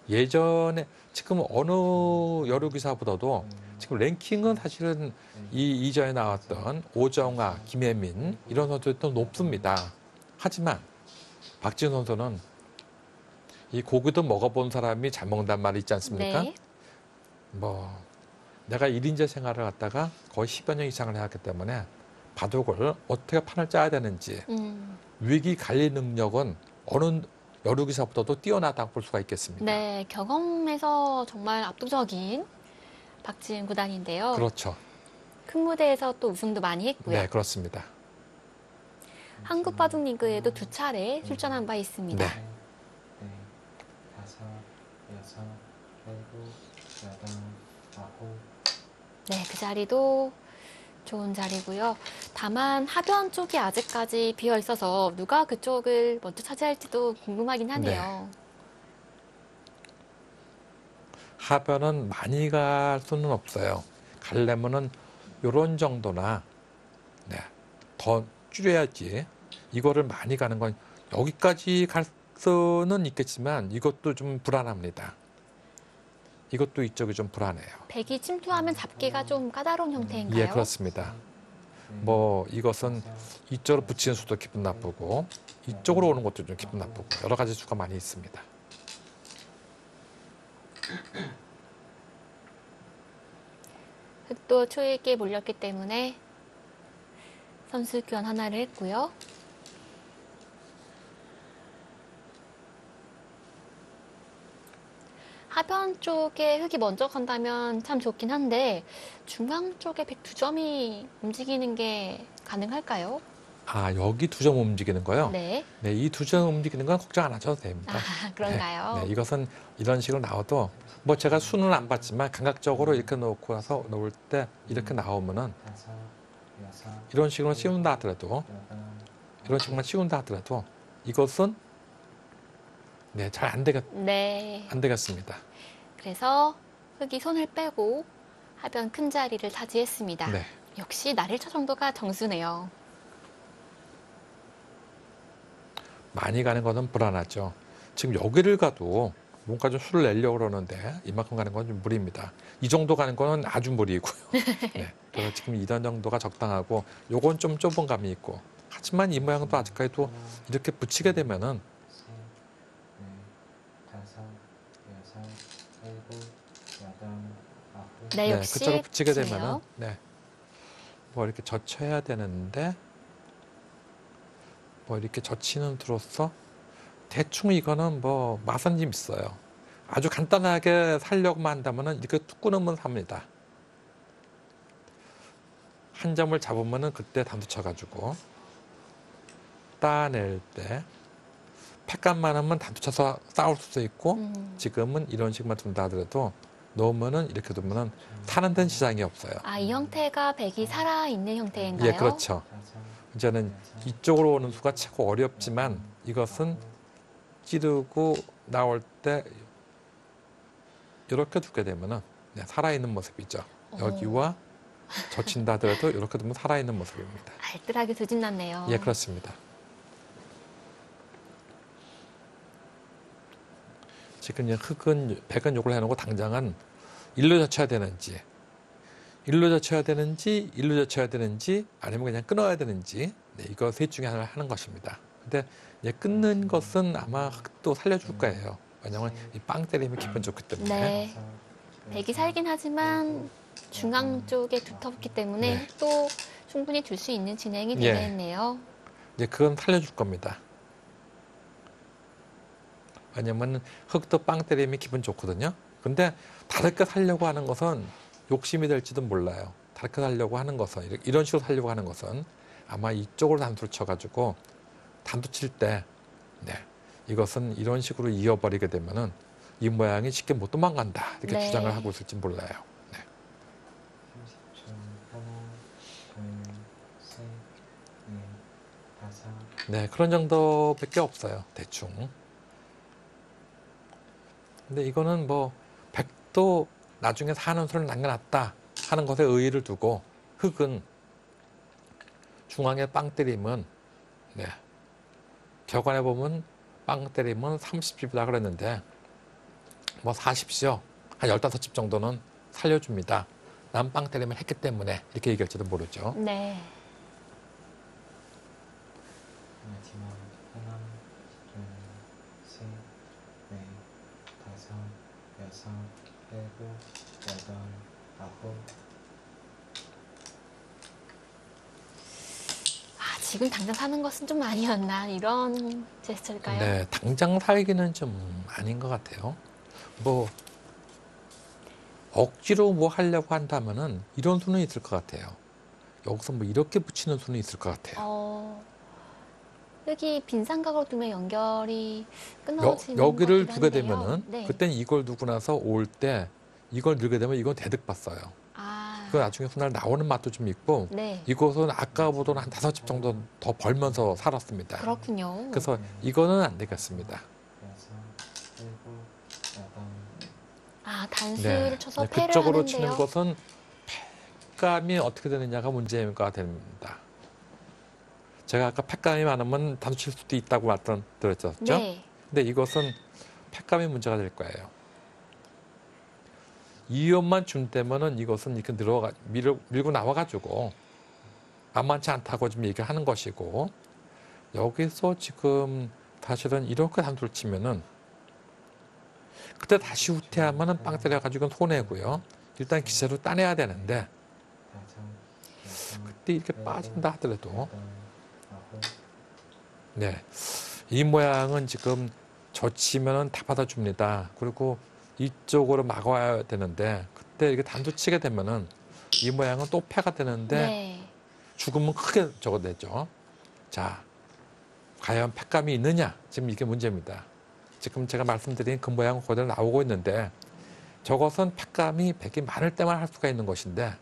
예전에 지금 어느 여류 기사보다도 지금 랭킹은 사실은 이 이전에 나왔던 오정아, 김혜민 이런 선수들이 더 높습니다. 하지만 박지은 선수는 이 고기도 먹어본 사람이 잘 먹는단 말이 있지 않습니까? 네. 뭐 내가 1인제 생활을 갖다가 거의 10여 년 이상을 해왔기 때문에 바둑을 어떻게 판을 짜야 되는지 위기 관리 능력은 어느 여류 기사보다도 뛰어나다고 볼 수가 있겠습니다. 네, 경험에서 정말 압도적인 박지은 구단인데요. 그렇죠. 큰 무대에서 또 우승도 많이 했고요. 네, 그렇습니다. 한국 바둑 리그에도 2차례 출전한 바 있습니다. 네. 네, 그 자리도 좋은 자리고요. 다만 하변 쪽이 아직까지 비어 있어서 누가 그쪽을 먼저 차지할지도 궁금하긴 하네요. 하변은 많이 갈 수는 없어요. 가려면은 요런 정도나 더 줄여야지. 이거를 많이 가는 건 여기까지 갈 수는 있겠지만 이것도 좀 불안합니다. 이것도 이쪽이 좀 불안해요. 백이 침투하면 잡기가 좀 까다로운 형태인가요? 예, 그렇습니다. 뭐 이것은 이쪽으로 붙이는 수도 기분 나쁘고 이쪽으로 오는 것도 좀 기분 나쁘고 여러 가지 수가 많이 있습니다. 흑도 초읽기에 몰렸기 때문에 선수 교환 하나를 했고요. 하변 쪽에 흑이 먼저 간다면 참 좋긴 한데 중앙 쪽에 백 2점이 움직이는 게 가능할까요? 아, 여기 2점 움직이는 거요? 네. 네, 이 2점 움직이는 건 걱정 안 하셔도 됩니다. 아, 그런가요? 네, 이것은 이런 식으로 나와도 뭐 제가 수는 안 봤지만 감각적으로 이렇게 놓고 나서 놓을 때 이렇게 나오면은 이런 식으로 씌운다 하더라도 이런 식으로만 씌운다 하더라도 이것은 네, 잘 안 네. 되겠습니다. 그래서 흑이 손을 빼고 하변 큰 자리를 차지했습니다. 네. 역시 날일차 정도가 정수네요. 많이 가는 것은 불안하죠. 지금 여기를 가도 뭔가 좀 수를 내려고 그러는데 이만큼 가는 건 좀 무리입니다. 이 정도 가는 거는 아주 무리이고요. 네. 그래서 지금 이런 정도가 적당하고 요건 좀 좁은 감이 있고 하지만 이 모양도 아직까지도 이렇게 붙이게 되면은 네, 역시 그쪽으로 붙이게 붙이네요. 되면은 뭐 이렇게 젖혀야 되는데 뭐 이렇게 젖히는 수로서 대충 이거는 뭐 맛은 좀 있어요. 아주 간단하게 살려고만 한다면은 이렇게 툭 끊으면 삽니다. 한 점을 잡으면은 그때 단수 쳐가지고 따낼 때 팩감만 하면 단수 쳐서 싸울 수도 있고 지금은 이런 식만 둔다 하더라도 놓으면은 이렇게 두면은 사는 데는 지장이 없어요. 아, 이 형태가 백이 살아있는 형태인가요? 예, 그렇죠. 이제는 이쪽으로 오는 수가 최고 어렵지만 이것은 찌르고 나올 때 이렇게 두게 되면은 살아있는 모습이죠. 여기와 젖힌다 하더라도 이렇게 두면 살아있는 모습입니다. 알뜰하게 조짐났네요. 예, 그렇습니다. 지금 이제 흑은 백은 욕을 해놓고 당장은 일로 젖혀야 되는지 일로 젖혀야 되는지 일로 젖혀야 되는지 아니면 그냥 끊어야 되는지 이거 셋 중에 하나를 하는 것입니다. 근데 이제 끊는 것은 아마 흑도 살려줄 거예요. 왜냐하면 이 빵 때리면 기분 좋기 때문에. 네. 백이 살긴 하지만 중앙 쪽에 두텁기 때문에 네. 또 충분히 둘 수 있는 진행이 예. 되겠네요. 이제 그건 살려줄 겁니다. 왜냐면 흙도 빵 때리면 기분 좋거든요. 근데 다르게 살려고 하는 것은 욕심이 될지도 몰라요. 다르게 살려고 하는 것은, 이런 식으로 살려고 하는 것은 아마 이쪽으로 단수를 쳐가지고 단수 칠 때, 네, 이것은 이런 식으로 이어버리게 되면은 이 모양이 쉽게 못 도망간다. 이렇게 네. 주장을 하고 있을지 몰라요. 네. 30초. 하나, 둘, 셋, 넷, 다섯. 네, 그런 정도밖에 없어요. 대충. 근데 이거는 뭐 100도 나중에 사는 수를 남겨놨다 하는 것에 의의를 두고 흙은 중앙에 빵 때리면 네, 격안에 보면 빵 때리면 30집이다 그랬는데 뭐 40죠. 한 15집 정도는 살려줍니다. 난 빵 때리면 했기 때문에 이렇게 얘기할지도 모르죠. 네. 마지막. 하나, 둘, 셋, 넷, 다섯, 여섯, 일곱, 여덟, 아홉. 아, 지금 당장 사는 것은 좀 아니었나 이런 제스처일까요? 네, 당장 살기는 좀 아닌 것 같아요. 뭐 억지로 뭐 하려고 한다면은 이런 수는 있을 것 같아요. 여기서 뭐 이렇게 붙이는 수는 있을 것 같아요. 여기 빈 삼각으로 두면 연결이 끊어지는 여기를 것 두게 같긴 한데요. 되면은 네. 그땐 이걸 두고 나서 올 때 이걸 넣게 되면 이건 대득 봤어요. 아, 그 나중에 훗날 나오는 맛도 좀 있고 네. 이곳은 아까보다는 한 5집 정도 더 벌면서 살았습니다. 그렇군요. 그래서 이거는 안 되겠습니다. 여섯, 일곱, 여덟. 아, 단수를 쳐서 네, 패를 그쪽으로 하는데요. 치는 것은 팩감이 어떻게 되느냐가 문제가 됩니다. 제가 아까 팩감이 많으면 단수 칠 수도 있다고 말씀드렸죠. 네. 근데 이것은 팩감이 문제가 될 거예요. 이음만 준다면은 이것은 이렇게 밀고 나와가지고 만만치 않다고 좀 얘기를 하는 것이고 여기서 지금 사실은 이렇게 단수를 치면은 그때 다시 후퇴하면은 빵 때려가지고 손해고요. 일단 기세로 따내야 되는데 다섯, 여섯, 그때 이렇게 빠진다 하더라도 여덟, 아홉. 네, 이 모양은 지금 젖히면은 다 받아줍니다. 그리고 이쪽으로 막아야 되는데 그때 이렇게 단수 치게 되면은 이 모양은 또 패가 되는데 네. 죽으면 크게 적어내죠. 자, 과연 패감이 있느냐? 지금 이게 문제입니다. 지금 제가 말씀드린 그 모양은 그대로 나오고 있는데 저것은 패감이 100이 많을 때만 할 수가 있는 것인데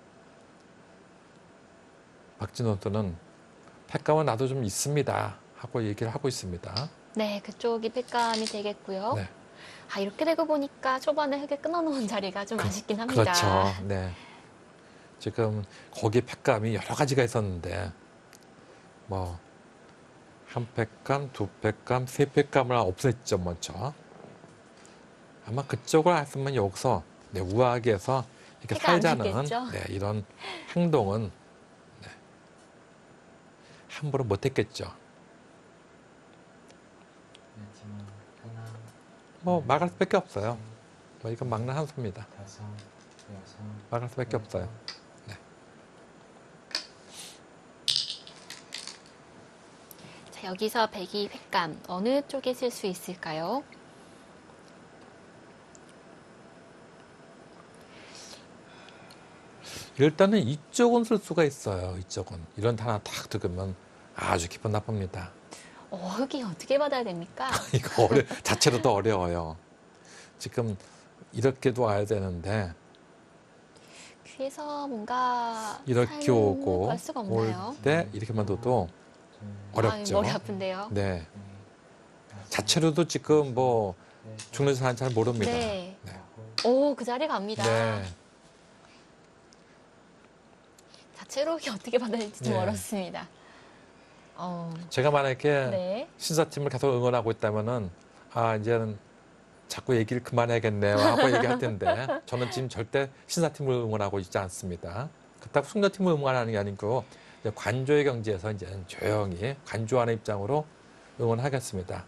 박진원 선수는 패감은 나도 좀 있습니다 하고 얘기를 하고 있습니다. 네, 그쪽이 팩감이 되겠고요. 네. 아, 이렇게 되고 보니까 초반에 흙에 끊어놓은 자리가 좀 아쉽긴 합니다. 그렇죠. 네. 지금 거기 팩감이 여러 가지가 있었는데 뭐 한 팩감, 두 팩감, 세 팩감을 없앴죠 먼저. 아마 그쪽을 했으면 여기서 네, 우아하게 해서 이렇게 해가 안 살자는 됐겠죠? 네, 이런 행동은 네, 함부로 못했겠죠. 마지막. 하나, 뭐 막을 수밖에 없어요. 뭐 이건 막는 한 수입니다. 다섯, 여섯, 막을 수밖에 없어요. 자, 여기서 배기 팩감 어느 쪽에 쓸 수 있을까요? 일단은 이쪽은 쓸 수가 있어요. 이쪽은 이런 하나 탁 들으면 아주 기분 나쁩니다. 흙이 어떻게 받아야 됩니까? 이거 자체로도 어려워요. 지금 이렇게도 와야 되는데 귀에서 뭔가 이렇게 삶을 오고 걸 수가 올 없나요? 때 이렇게만 둬도 둘, 어렵죠. 아유, 머리 아픈데요. 네, 넷, 다섯, 자체로도 지금 뭐 일곱, 죽는 사람 잘 모릅니다. 네. 네. 아홉. 오, 그 자리 갑니다. 네. 자체로 흙이 어떻게 받아야 될지 좀 네. 어렵습니다. 제가 만약에 네. 신사팀을 계속 응원하고 있다면은 아 이제는 자꾸 얘기를 그만해야겠네요 하고 얘기할 텐데 저는 지금 절대 신사팀을 응원하고 있지 않습니다. 그렇다고 숙녀팀을 응원하는 게 아니고 이제 관조의 경지에서 이제 조용히 관조하는 입장으로 응원하겠습니다.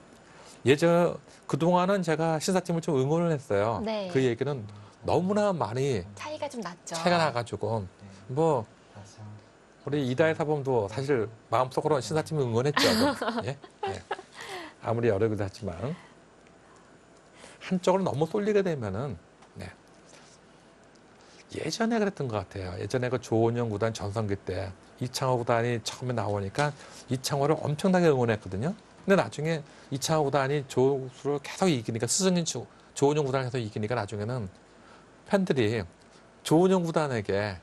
그동안은 제가 신사팀을 좀 응원을 했어요. 네. 그 얘기는 너무나 많이 차이가 좀 났죠. 차이가 나가지고 뭐 다섯, 우리 이다혜 사범도 사실 마음속으로는 신사팀을 응원했죠. 예? 예. 아무리 어려기도 하지만 한쪽으로 너무 쏠리게 되면은 네. 예전에 그랬던 것 같아요. 예전에 그 조은영 구단 전성기 때 이창호 구단이 처음에 나오니까 이창호를 엄청나게 응원했거든요. 근데 나중에 이창호 구단이 조수를 계속 이기니까 스승인 조은영 구단을 계속 이기니까 나중에는 팬들이 조은영 구단에게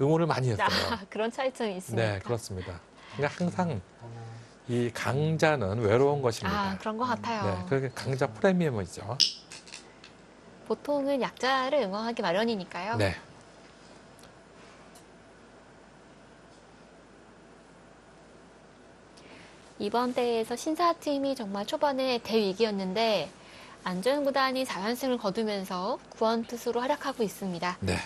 응원을 많이 했어요. 그런 차이점이 있습니까? 네, 그렇습니다. 그러니까 항상 하나, 이 강자는 외로운 것입니다. 그런 것 같아요. 네, 그게 강자 프리미엄이죠. 보통은 약자를 응원하기 마련이니까요. 네. 이번 대회에서 신사팀이 정말 초반에 대위기였는데 안조영 구단이 4연승을 거두면서 구원투수로 활약하고 있습니다. 네.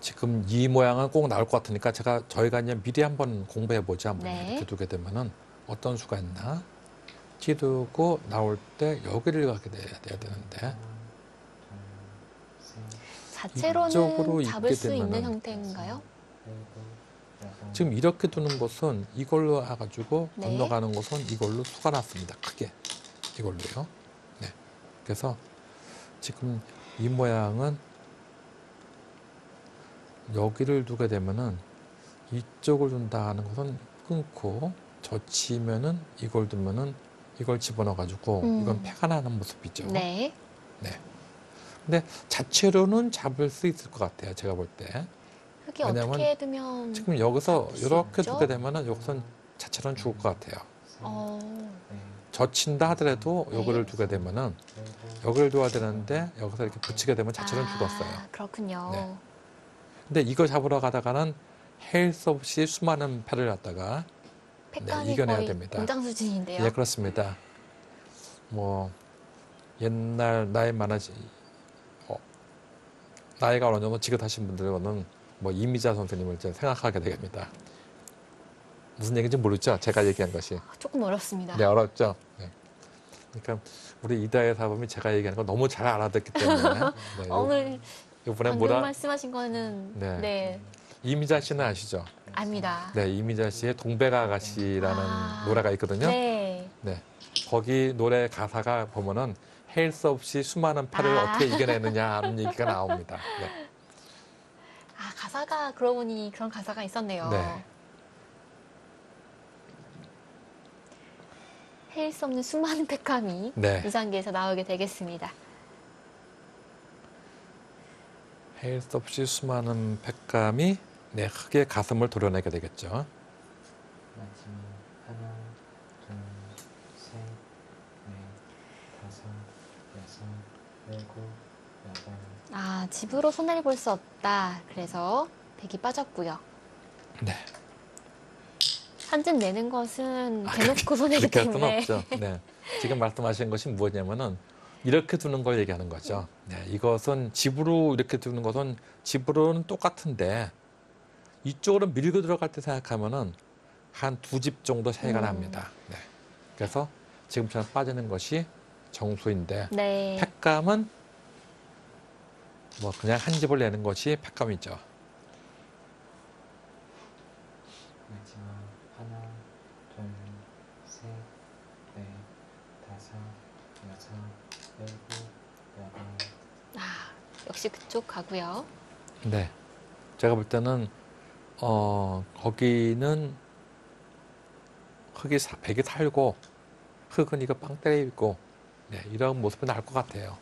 지금 이 모양은 꼭 나올 것 같으니까 저희가 그냥 미리 한번 공부해 보자. 한번 네. 이렇게 두게 되면은 어떤 수가 있나? 찌르고 나올 때 여기를 가게 돼야 되는데 하나, 둘, 셋, 자체로는 이쪽으로 잡을 있게 수 있는 되면은 형태인가요? 일곱, 여덟, 지금 이렇게 두는 것은 이걸로 해가지고 네. 건너가는 것은 이걸로 수가 났습니다. 크게 이걸로요. 네. 그래서 지금 이 모양은 여기를 두게 되면은 이쪽을 둔다 하는 것은 끊고 젖히면은 이걸 두면은 이걸 집어넣어가지고 이건 패가 나는 모습이죠. 네. 근데 자체로는 잡을 수 있을 것 같아요. 제가 볼 때. 흙이 왜냐면 어떻게 두면 지금 여기서 잡을 수 이렇게 있죠? 두게 되면은 여기선 자체로는 죽을 것 같아요. 어, 넷, 젖힌다 하더라도 네. 여기를 두게 되면은 일곱, 여기를 둬야 되는데 여기서 이렇게 붙이게 되면 자체로는 죽었어요. 그렇군요. 네. 근데 이거 잡으러 가다가는 헬 수 없이 수많은 패를 갖다가 패감이 이겨내야 거의 됩니다. 공장 수준인데요. 예, 그렇습니다. 뭐 옛날 나이 많아지 나이가 어느 정도 지긋하신 분들은 뭐 이미자 선생님을 이제 생각하게 됩니다. 무슨 얘기인지 모르죠? 제가 얘기한 것이. 조금 어렵습니다. 네, 어렵죠? 네. 그러니까 우리 이다혜 사범이 제가 얘기하는 거 너무 잘 알아듣기 때문에 네, 오늘 이번에 방금 말씀하신 거는 네. 네, 이미자 씨는 아시죠? 압니다. 네, 이미자 씨의 동백 아가씨라는 노래가 있거든요. 네. 네. 거기 노래 가사가 보면은 헬 수 없이 수많은 팔을 어떻게 이겨내느냐 하는 얘기가 나옵니다. 네. 가사가 그러고 보니 그런 가사가 있었네요. 네. 헤일 수 없는 수많은 패감이 네. 이상기에서 나오게 되겠습니다. 헬 수 없이 수많은 팩감이 네, 흙의 가슴을 도려내게 되겠죠. 마지막 하나, 둘, 셋, 넷, 다섯, 여섯, 일곱, 여덟, 집으로 손해를 볼 수 없다. 그래서 백이 빠졌고요. 네. 한진 내는 것은 대놓고 손해기 그렇게 할 수는 때문에. 없죠. 네. 지금 말씀하신 것이 뭐냐면은 이렇게 두는 걸 얘기하는 거죠. 네. 이것은 집으로 이렇게 두는 것은 집으로는 똑같은데 이쪽으로 밀고 들어갈 때 생각하면은 한 두 집 정도 차이가 납니다. 네. 그래서 지금처럼 빠지는 것이 정수인데 네. 팩감은 뭐 그냥 한 집을 내는 것이 팩감이죠. 마지막 하나, 둘, 셋, 넷, 다섯, 여섯, 일곱, 여덟, 역시 그쪽 가고요. 네. 제가 볼 때는 거기는 백이 살고 흙은 이거 빵 때려 있고 네, 이런 모습이 나올 것 같아요.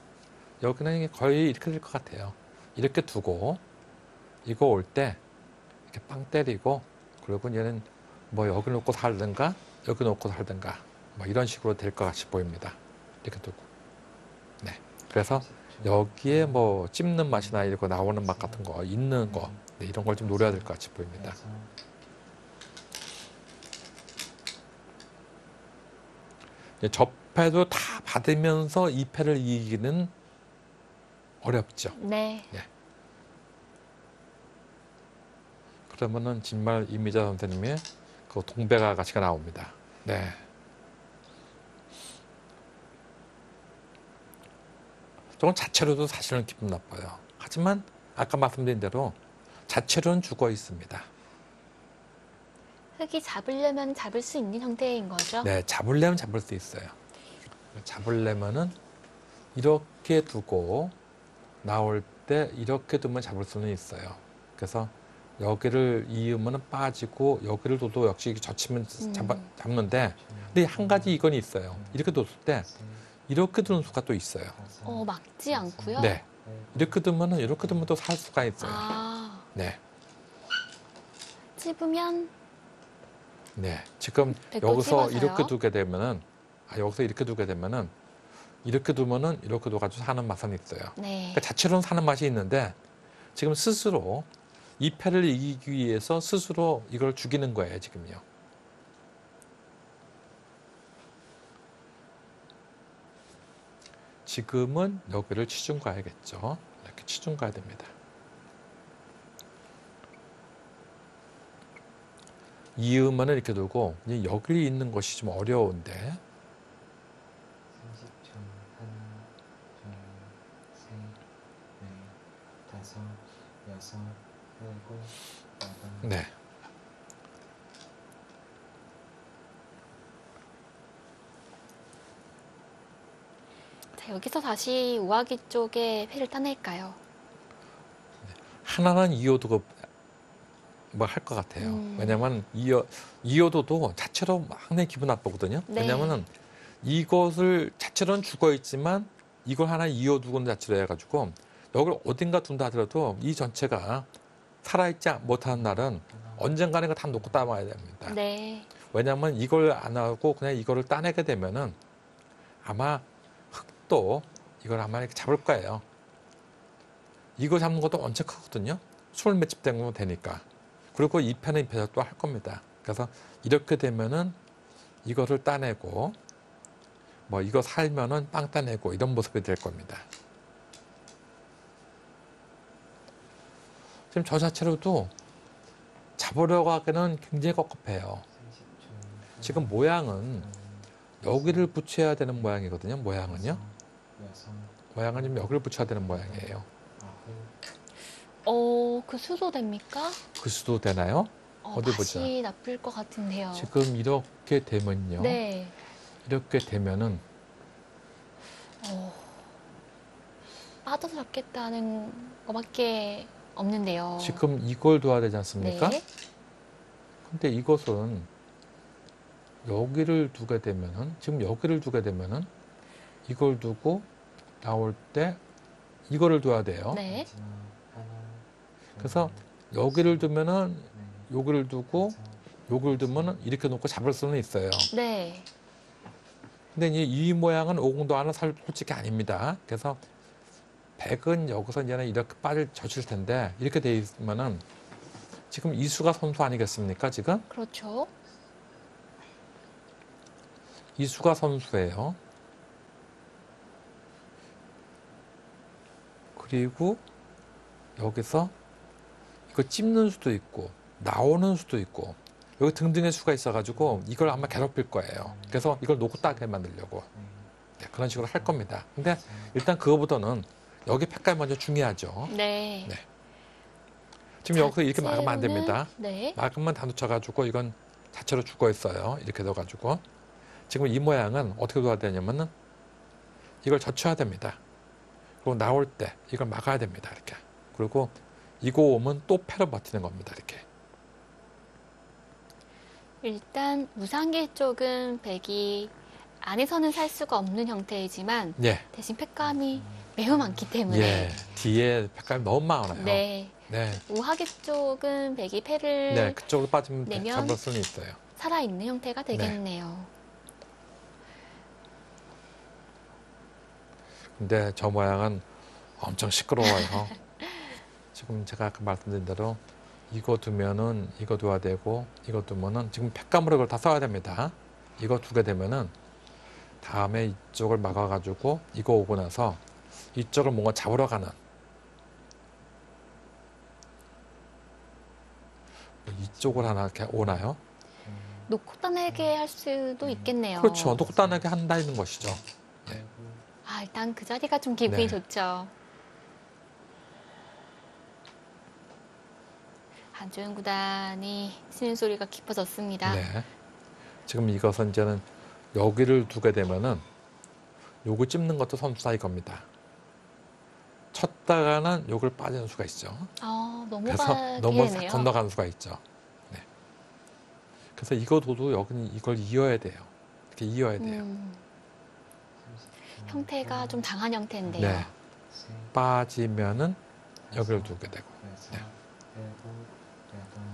여기는 거의 이렇게 될 것 같아요. 이렇게 두고 이거 올 때 이렇게 빵 때리고 그리고 얘는 뭐 여기 놓고 살든가 여기 놓고 살든가 뭐 이런 식으로 될 것 같이 보입니다. 이렇게 두고 네. 그래서 여기에 뭐 찝는 맛이나 이거 나오는 맛 같은 거 있는 거 네, 이런 걸 좀 노려야 될 것 같이 보입니다. 여섯, 접패도 다 받으면서 이 패를 이기기는 어렵죠. 네. 그러면은 정말 이미자 선생님의 그 동백아 가치가 나옵니다. 네. 저건 자체로도 사실은 기분 나빠요. 하지만 아까 말씀드린 대로 자체로는 죽어 있습니다. 흙이 잡으려면 잡을 수 있는 형태인 거죠? 네, 잡으려면 잡을 수 있어요. 잡으려면은 이렇게 두고 나올 때 이렇게 두면 잡을 수는 있어요. 그래서 여기를 이으면 빠지고 여기를 둬도 역시 젖히면 잡는데 근데 한 가지 이건 있어요. 이렇게 뒀을 때 이렇게 두는 수가 또 있어요. 막지 않고요. 네. 이렇게 두면은 이렇게 두면 또 살 수가 있어요. 아, 네. 찝으면 네. 지금 네, 또 여기서 찝어서요? 이렇게 두게 되면은 여기서 이렇게 두게 되면은 이렇게 두면은 이렇게 둬가지고 사는 맛은 있어요. 네. 그러니까 자체로는 사는 맛이 있는데 지금 스스로 이 패를 이기기 위해서 스스로 이걸 죽이는 거예요, 지금요. 지금은 여기를 치중 가야겠죠. 이렇게 치중 가야 됩니다. 이음만을 이렇게 두고 이제 여기 있는 것이 좀 어려운데 30초. 하나, 둘, 셋, 넷, 다섯, 여섯, 일곱, 여덟. 네. 자, 여기서 다시 우아기 쪽에 패를 따낼까요? 하나는 이어두고 뭐 할 것 같아요. 왜냐면 이어도도 자체로 상당히 기분 나쁘거든요. 네. 왜냐면은 이것을 자체로는 죽어 있지만 이걸 하나 이어두고는 자체로 해가지고 여기를 어딘가 둔다 하더라도 이 전체가 살아있지 못하는 날은 언젠가는 이거 다 놓고 따와야 됩니다. 네. 왜냐하면 이걸 안 하고 그냥 이거를 따내게 되면은 아마 흙도 이걸 아마 이렇게 잡을 거예요. 이거 잡는 것도 엄청 크거든요. 20몇 집 되면 되니까. 그리고 이 편은 이 편을 또 할 겁니다. 그래서 이렇게 되면은 이거를 따내고 뭐 이거 살면은 빵 따내고 이런 모습이 될 겁니다. 지금 저 자체로도 잡으려고 하기는 굉장히 꿉꿉해요. 30초. 지금 모양은 여기를 붙여야 되는 모양이거든요. 모양은요. 여섯, 모양은 지금 여기를 붙여야 되는 모양이에요. 아홉, 그 수도 됩니까? 그 수도 되나요? 어디 보자. 맛이 나쁠 것 같은데요. 지금 이렇게 되면요. 네. 이렇게 되면은 빠져서 잡겠다는 것밖에 없는데요. 지금 이걸 둬야 되지 않습니까? 네. 근데 이것은 여기를 두게 되면은 지금 여기를 두게 되면은 이걸 두고 나올 때 이거를 둬야 돼요. 네. 마지막. 하나, 둘, 그래서 여기를 두면은 넷, 여기를 두고 다섯, 여기를 두면은 이렇게 놓고 잡을 수는 있어요. 네. 근데 이 모양은 오공도 하나 솔직히 아닙니다. 그래서 백은 여기서 이제는 이렇게 젖힐 텐데 이렇게 돼 있으면은 지금 이수가 선수 아니겠습니까? 지금 그렇죠. 이수가 선수예요. 그리고 여기서 이거 찝는 수도 있고 나오는 수도 있고 여기 등등의 수가 있어가지고 이걸 아마 괴롭힐 거예요. 그래서 이걸 놓고 따게 만들려고 네, 그런 식으로 할 겁니다. 근데 일단 그거보다는 여기 팩깔 먼저 중요하죠. 네. 네. 지금 여기서 이렇게 막으면 안 자체로는- 됩니다. 네. 막으면 다 놓쳐가지고 이건 자체로 죽어 있어요. 이렇게 넣어가지고 지금 이 모양은 어떻게 둬야 되냐면은 이걸 젖혀야 됩니다. 그리고 나올 때 이걸 막아야 됩니다. 이렇게. 그리고 이거 오면 또 패로 버티는 겁니다. 이렇게. 일단 무상기 쪽은 백이 안에서는 살 수가 없는 형태이지만 예. 대신 팩감이 매우 많기 때문에 예. 뒤에 팩감이 너무 많아요. 네. 네. 우하기 쪽은 백이 패를 네. 그쪽으로 빠지면 내면 잡을 수는 있어요. 살아있는 형태가 되겠네요. 근데 저 모양은 엄청 시끄러워요. 지금 제가 아까 말씀드린 대로 이거 두면은 이거 둬야 되고 이거 두면은 지금 팩감으로 이걸 다 써야 됩니다. 이거 두게 되면은 다음에 이쪽을 막아가지고 이거 오고 나서 이쪽을 뭔가 잡으러 가는 이쪽을 하나 이렇게 오나요? 놓고 따내게 할 수도 있겠네요. 그렇죠. 놓고 따내게 한다는 것이죠. 일단 그 자리가 좀 기분이 네. 좋죠. 한조연 구단이 쉬는 소리가 깊어졌습니다. 네. 지금 이것은 이제는 여기를 두게 되면은 요거 찝는 것도 선수다 이겁니다. 쳤다가는 요걸 빠지는 수가 있죠. 그래서 넘어가게 넘어 되네요. 건너가는 수가 있죠. 네. 그래서 이거도 여기는 이걸 이어야 돼요. 이렇게 이어야 돼요. 형태가 좀 당한 형태인데요. 네. 빠지면은 여기를 두게 되고. 네.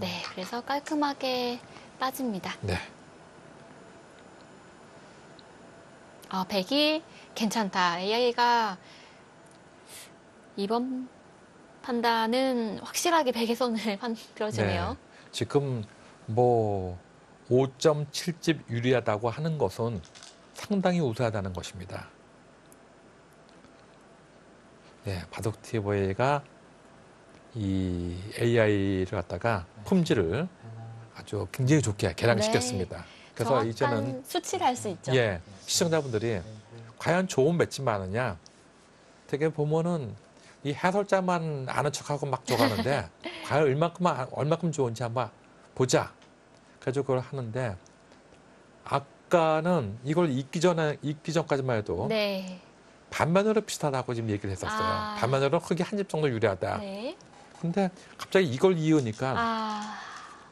네, 그래서 깔끔하게 빠집니다. 네. 백이 괜찮다. AI가 이번 판단은 확실하게 백의 손을 들어주네요. 네. 지금 뭐 5.7집 유리하다고 하는 것은 상당히 우세하다는 것입니다. 네, 바둑TV가 이 AI를 갖다가 품질을 아주 굉장히 좋게 개량시켰습니다. 그래서 정확한 이제는 수치를 할 수 있죠. 예, 시청자분들이 과연 좋은 맷집 많으냐? 되게 보면은 이 해설자만 아는 척하고 막 줘가는데 과연 얼마큼 좋은지 한번 보자. 그래서 그걸 하는데 아까는 이걸 읽기 전까지만 해도 네. 반면으로 비슷하다고 지금 얘기를 했었어요. 반면으로 흙이 한 집 정도 유리하다. 네. 근데 갑자기 이걸 이으니까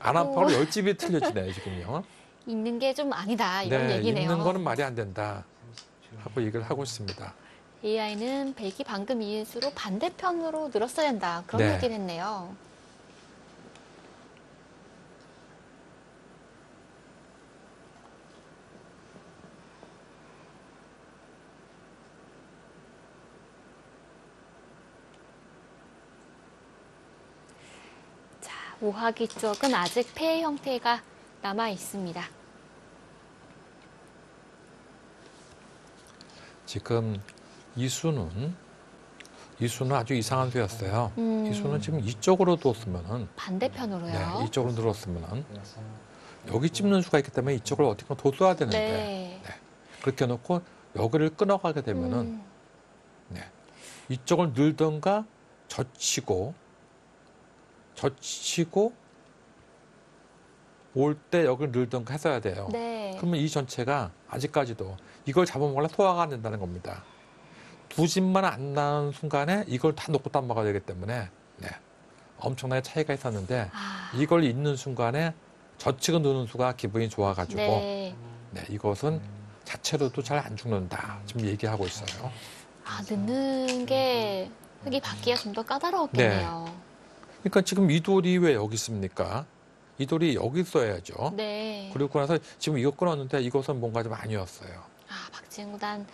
안 또 아파로 10집이 틀려지네요, 지금요. 읽는 게 좀 아니다 이런 네, 얘기네요. 읽는 거는 말이 안 된다 하고 얘기를 하고 있습니다. AI는 백이 방금 이은 수로 반대편으로 늘었어야 된다. 그런 네. 얘기를 했네요. 자, 오하기 쪽은 아직 폐 형태가 남아 있습니다. 지금 이 수는 아주 이상한 수였어요. 이 수는 지금 이쪽으로 뒀으면은 반대편으로요. 네, 이쪽으로 늘었으면은 여기 찝는 수가 있기 때문에 이쪽을 어떻게 뒀어야 되는데 네. 네. 그렇게 해놓고 여기를 끊어가게 되면은 네. 이쪽을 늘던가 젖히고 올 때 여기를 늘던가 했어야 돼요. 네. 그러면 이 전체가 아직까지도 이걸 잡아먹으려 소화가 안 된다는 겁니다. 두 집만 안 나는 순간에 이걸 다 놓고 딱 먹어야 되기 때문에 네. 엄청나게 차이가 있었는데 이걸 잊는 순간에 젖히고 느는 수가 기분이 좋아가지고 네. 네, 이것은 자체로도 잘 안 죽는다. 지금 얘기하고 있어요. 넣는 게 흙이 받기가 좀 더 까다로웠겠네요. 그러니까 지금 이 돌이 왜 여기 있습니까? 이 돌이 여기 있어야죠. 네. 그리고 나서 지금 이거 끊었는데 이것은 뭔가 좀 아니었어요. 박지은 구단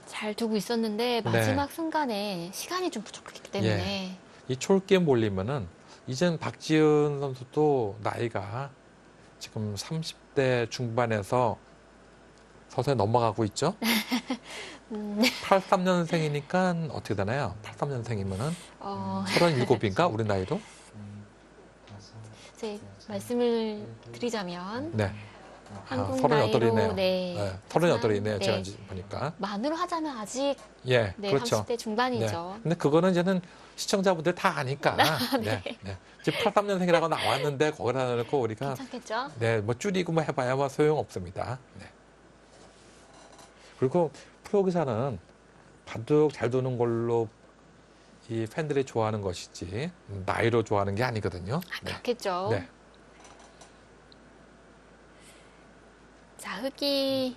잘 두고 있었는데 마지막 순간에 시간이 좀 부족했기 때문에 이 촐기에 몰리면은 이젠 박지은 선수도 나이가 지금 30대 중반에서 서서히 넘어가고 있죠. 83년생이니까 어떻게 되나요? 83년생이면은 37인가 우리 나이도? 이제 말씀을 드리자면 네. 한국 38이네요. 나이로 네. 38이네요. 네. 제가 보니까. 만으로 하자면 아직 예, 네, 그렇죠. 30대 중반이죠. 네. 근데 그거는 이제는 시청자분들 다 아니까. 네. 네. 지금 83년생이라고 나왔는데 거기다 넣고 우리가 괜찮겠죠? 네, 뭐 줄이고 뭐 해봐야 뭐 소용 없습니다. 네. 그리고 프로 기사는 바둑 잘 두는 걸로 이 팬들이 좋아하는 것이지 나이로 좋아하는 게 아니거든요. 네. 그렇겠죠. 네. 자, 흙이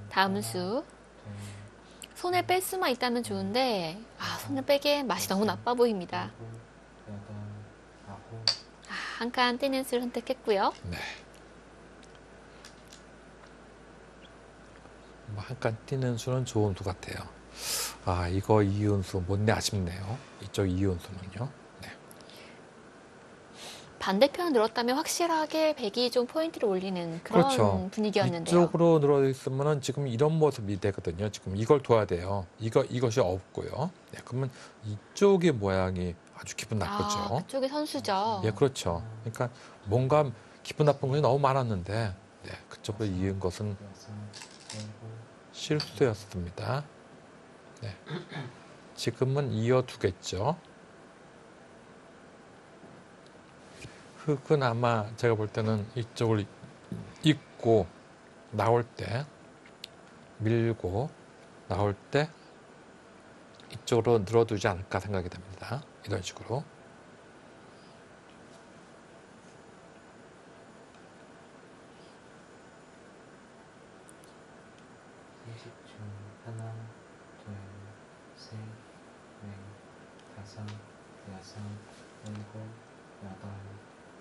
다음 수. 손을 뺄 수만 있다면 좋은데 손을 빼기엔 맛이 너무 나빠 보입니다. 한 칸 떼는 수를 선택했고요. 네. 뭐 한 칸 뛰는 수는 좋은 수 같아요. 이거 이윤수 못내 아쉽네요. 이쪽 이윤수는요. 네. 반대편 늘었다면 확실하게 백이 좀 포인트를 올리는 그런 그렇죠. 분위기였는데요. 이쪽으로 늘어 있으면은 지금 이런 모습이 되거든요. 지금 이걸 둬야 돼요. 이것이 없고요. 네, 그러면 이쪽의 모양이 아주 기분 나쁘죠. 그쪽이 선수죠. 예, 그렇죠. 그러니까 뭔가 기분 나쁜 것이 너무 많았는데 네, 그쪽으로 이은 것은 실수였습니다. 네. 지금은 이어두겠죠. 흙은 아마 제가 볼 때는 이쪽을 입고 나올 때 밀고 나올 때 이쪽으로 늘어두지 않을까 생각이 됩니다. 이런 식으로. 하나, 둘, 셋, 넷, 다섯, 여섯, 일곱, 여덟,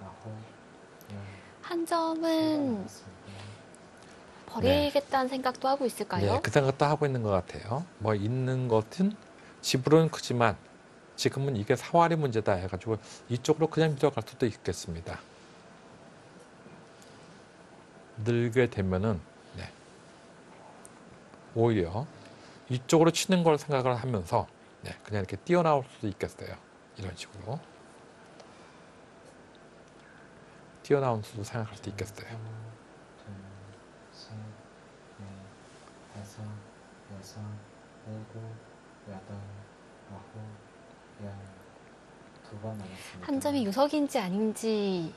아홉, 열. 한 점은 버리겠다는 생각도 하고 있을까요? 네, 그 생각도 하고 있는 것 같아요. 뭐 있는 것은 집으로는 크지만 지금은 이게 사활이 문제다 해가지고 이쪽으로 그냥 밀어갈 수도 있겠습니다. 늘게 되면은 네, 오히려 이쪽으로 치는 걸 생각을 하면서 네, 그냥 이렇게 뛰어나올 수도 있겠어요. 이런 식으로 뛰어나올 수도 생각할 수도 있겠어요. 하나, 둘, 셋, 넷, 다섯, 여섯, 일곱, 여덟, 아홉, 열. 두 번 남았습니다. 한 점이 유석인지 아닌지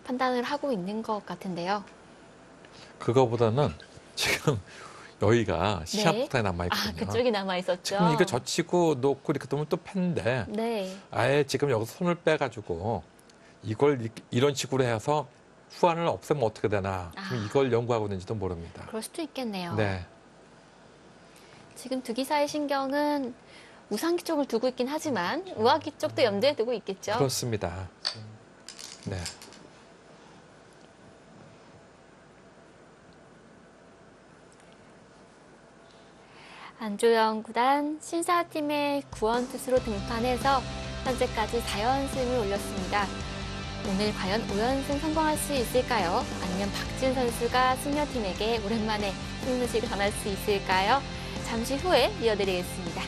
판단을 하고 있는 것 같은데요. 그거보다는 지금 여기가 시합부터에 아, 남아있거든요. 그쪽이 남아 있었죠. 지금 이거 젖히고 놓고 이렇게 두면 또 팬데 네. 아예 지금 여기서 손을 빼가지고 이걸 이런 식으로 해서 후환을 없애면 어떻게 되나 지금 이걸 연구하고 있는지도 모릅니다. 그럴 수도 있겠네요. 네, 지금 득이사의 신경은 우상기 쪽을 두고 있긴 하지만 우하기 쪽도 염두에 두고 있겠죠. 그렇습니다. 네. 안조영 구단 신사팀의 구원 투수로 등판해서 현재까지 4연승을 올렸습니다. 오늘 과연 5연승 성공할 수 있을까요? 아니면 박지은 선수가 승려팀에게 오랜만에 승리식을 전할 수 있을까요? 잠시 후에 이어드리겠습니다.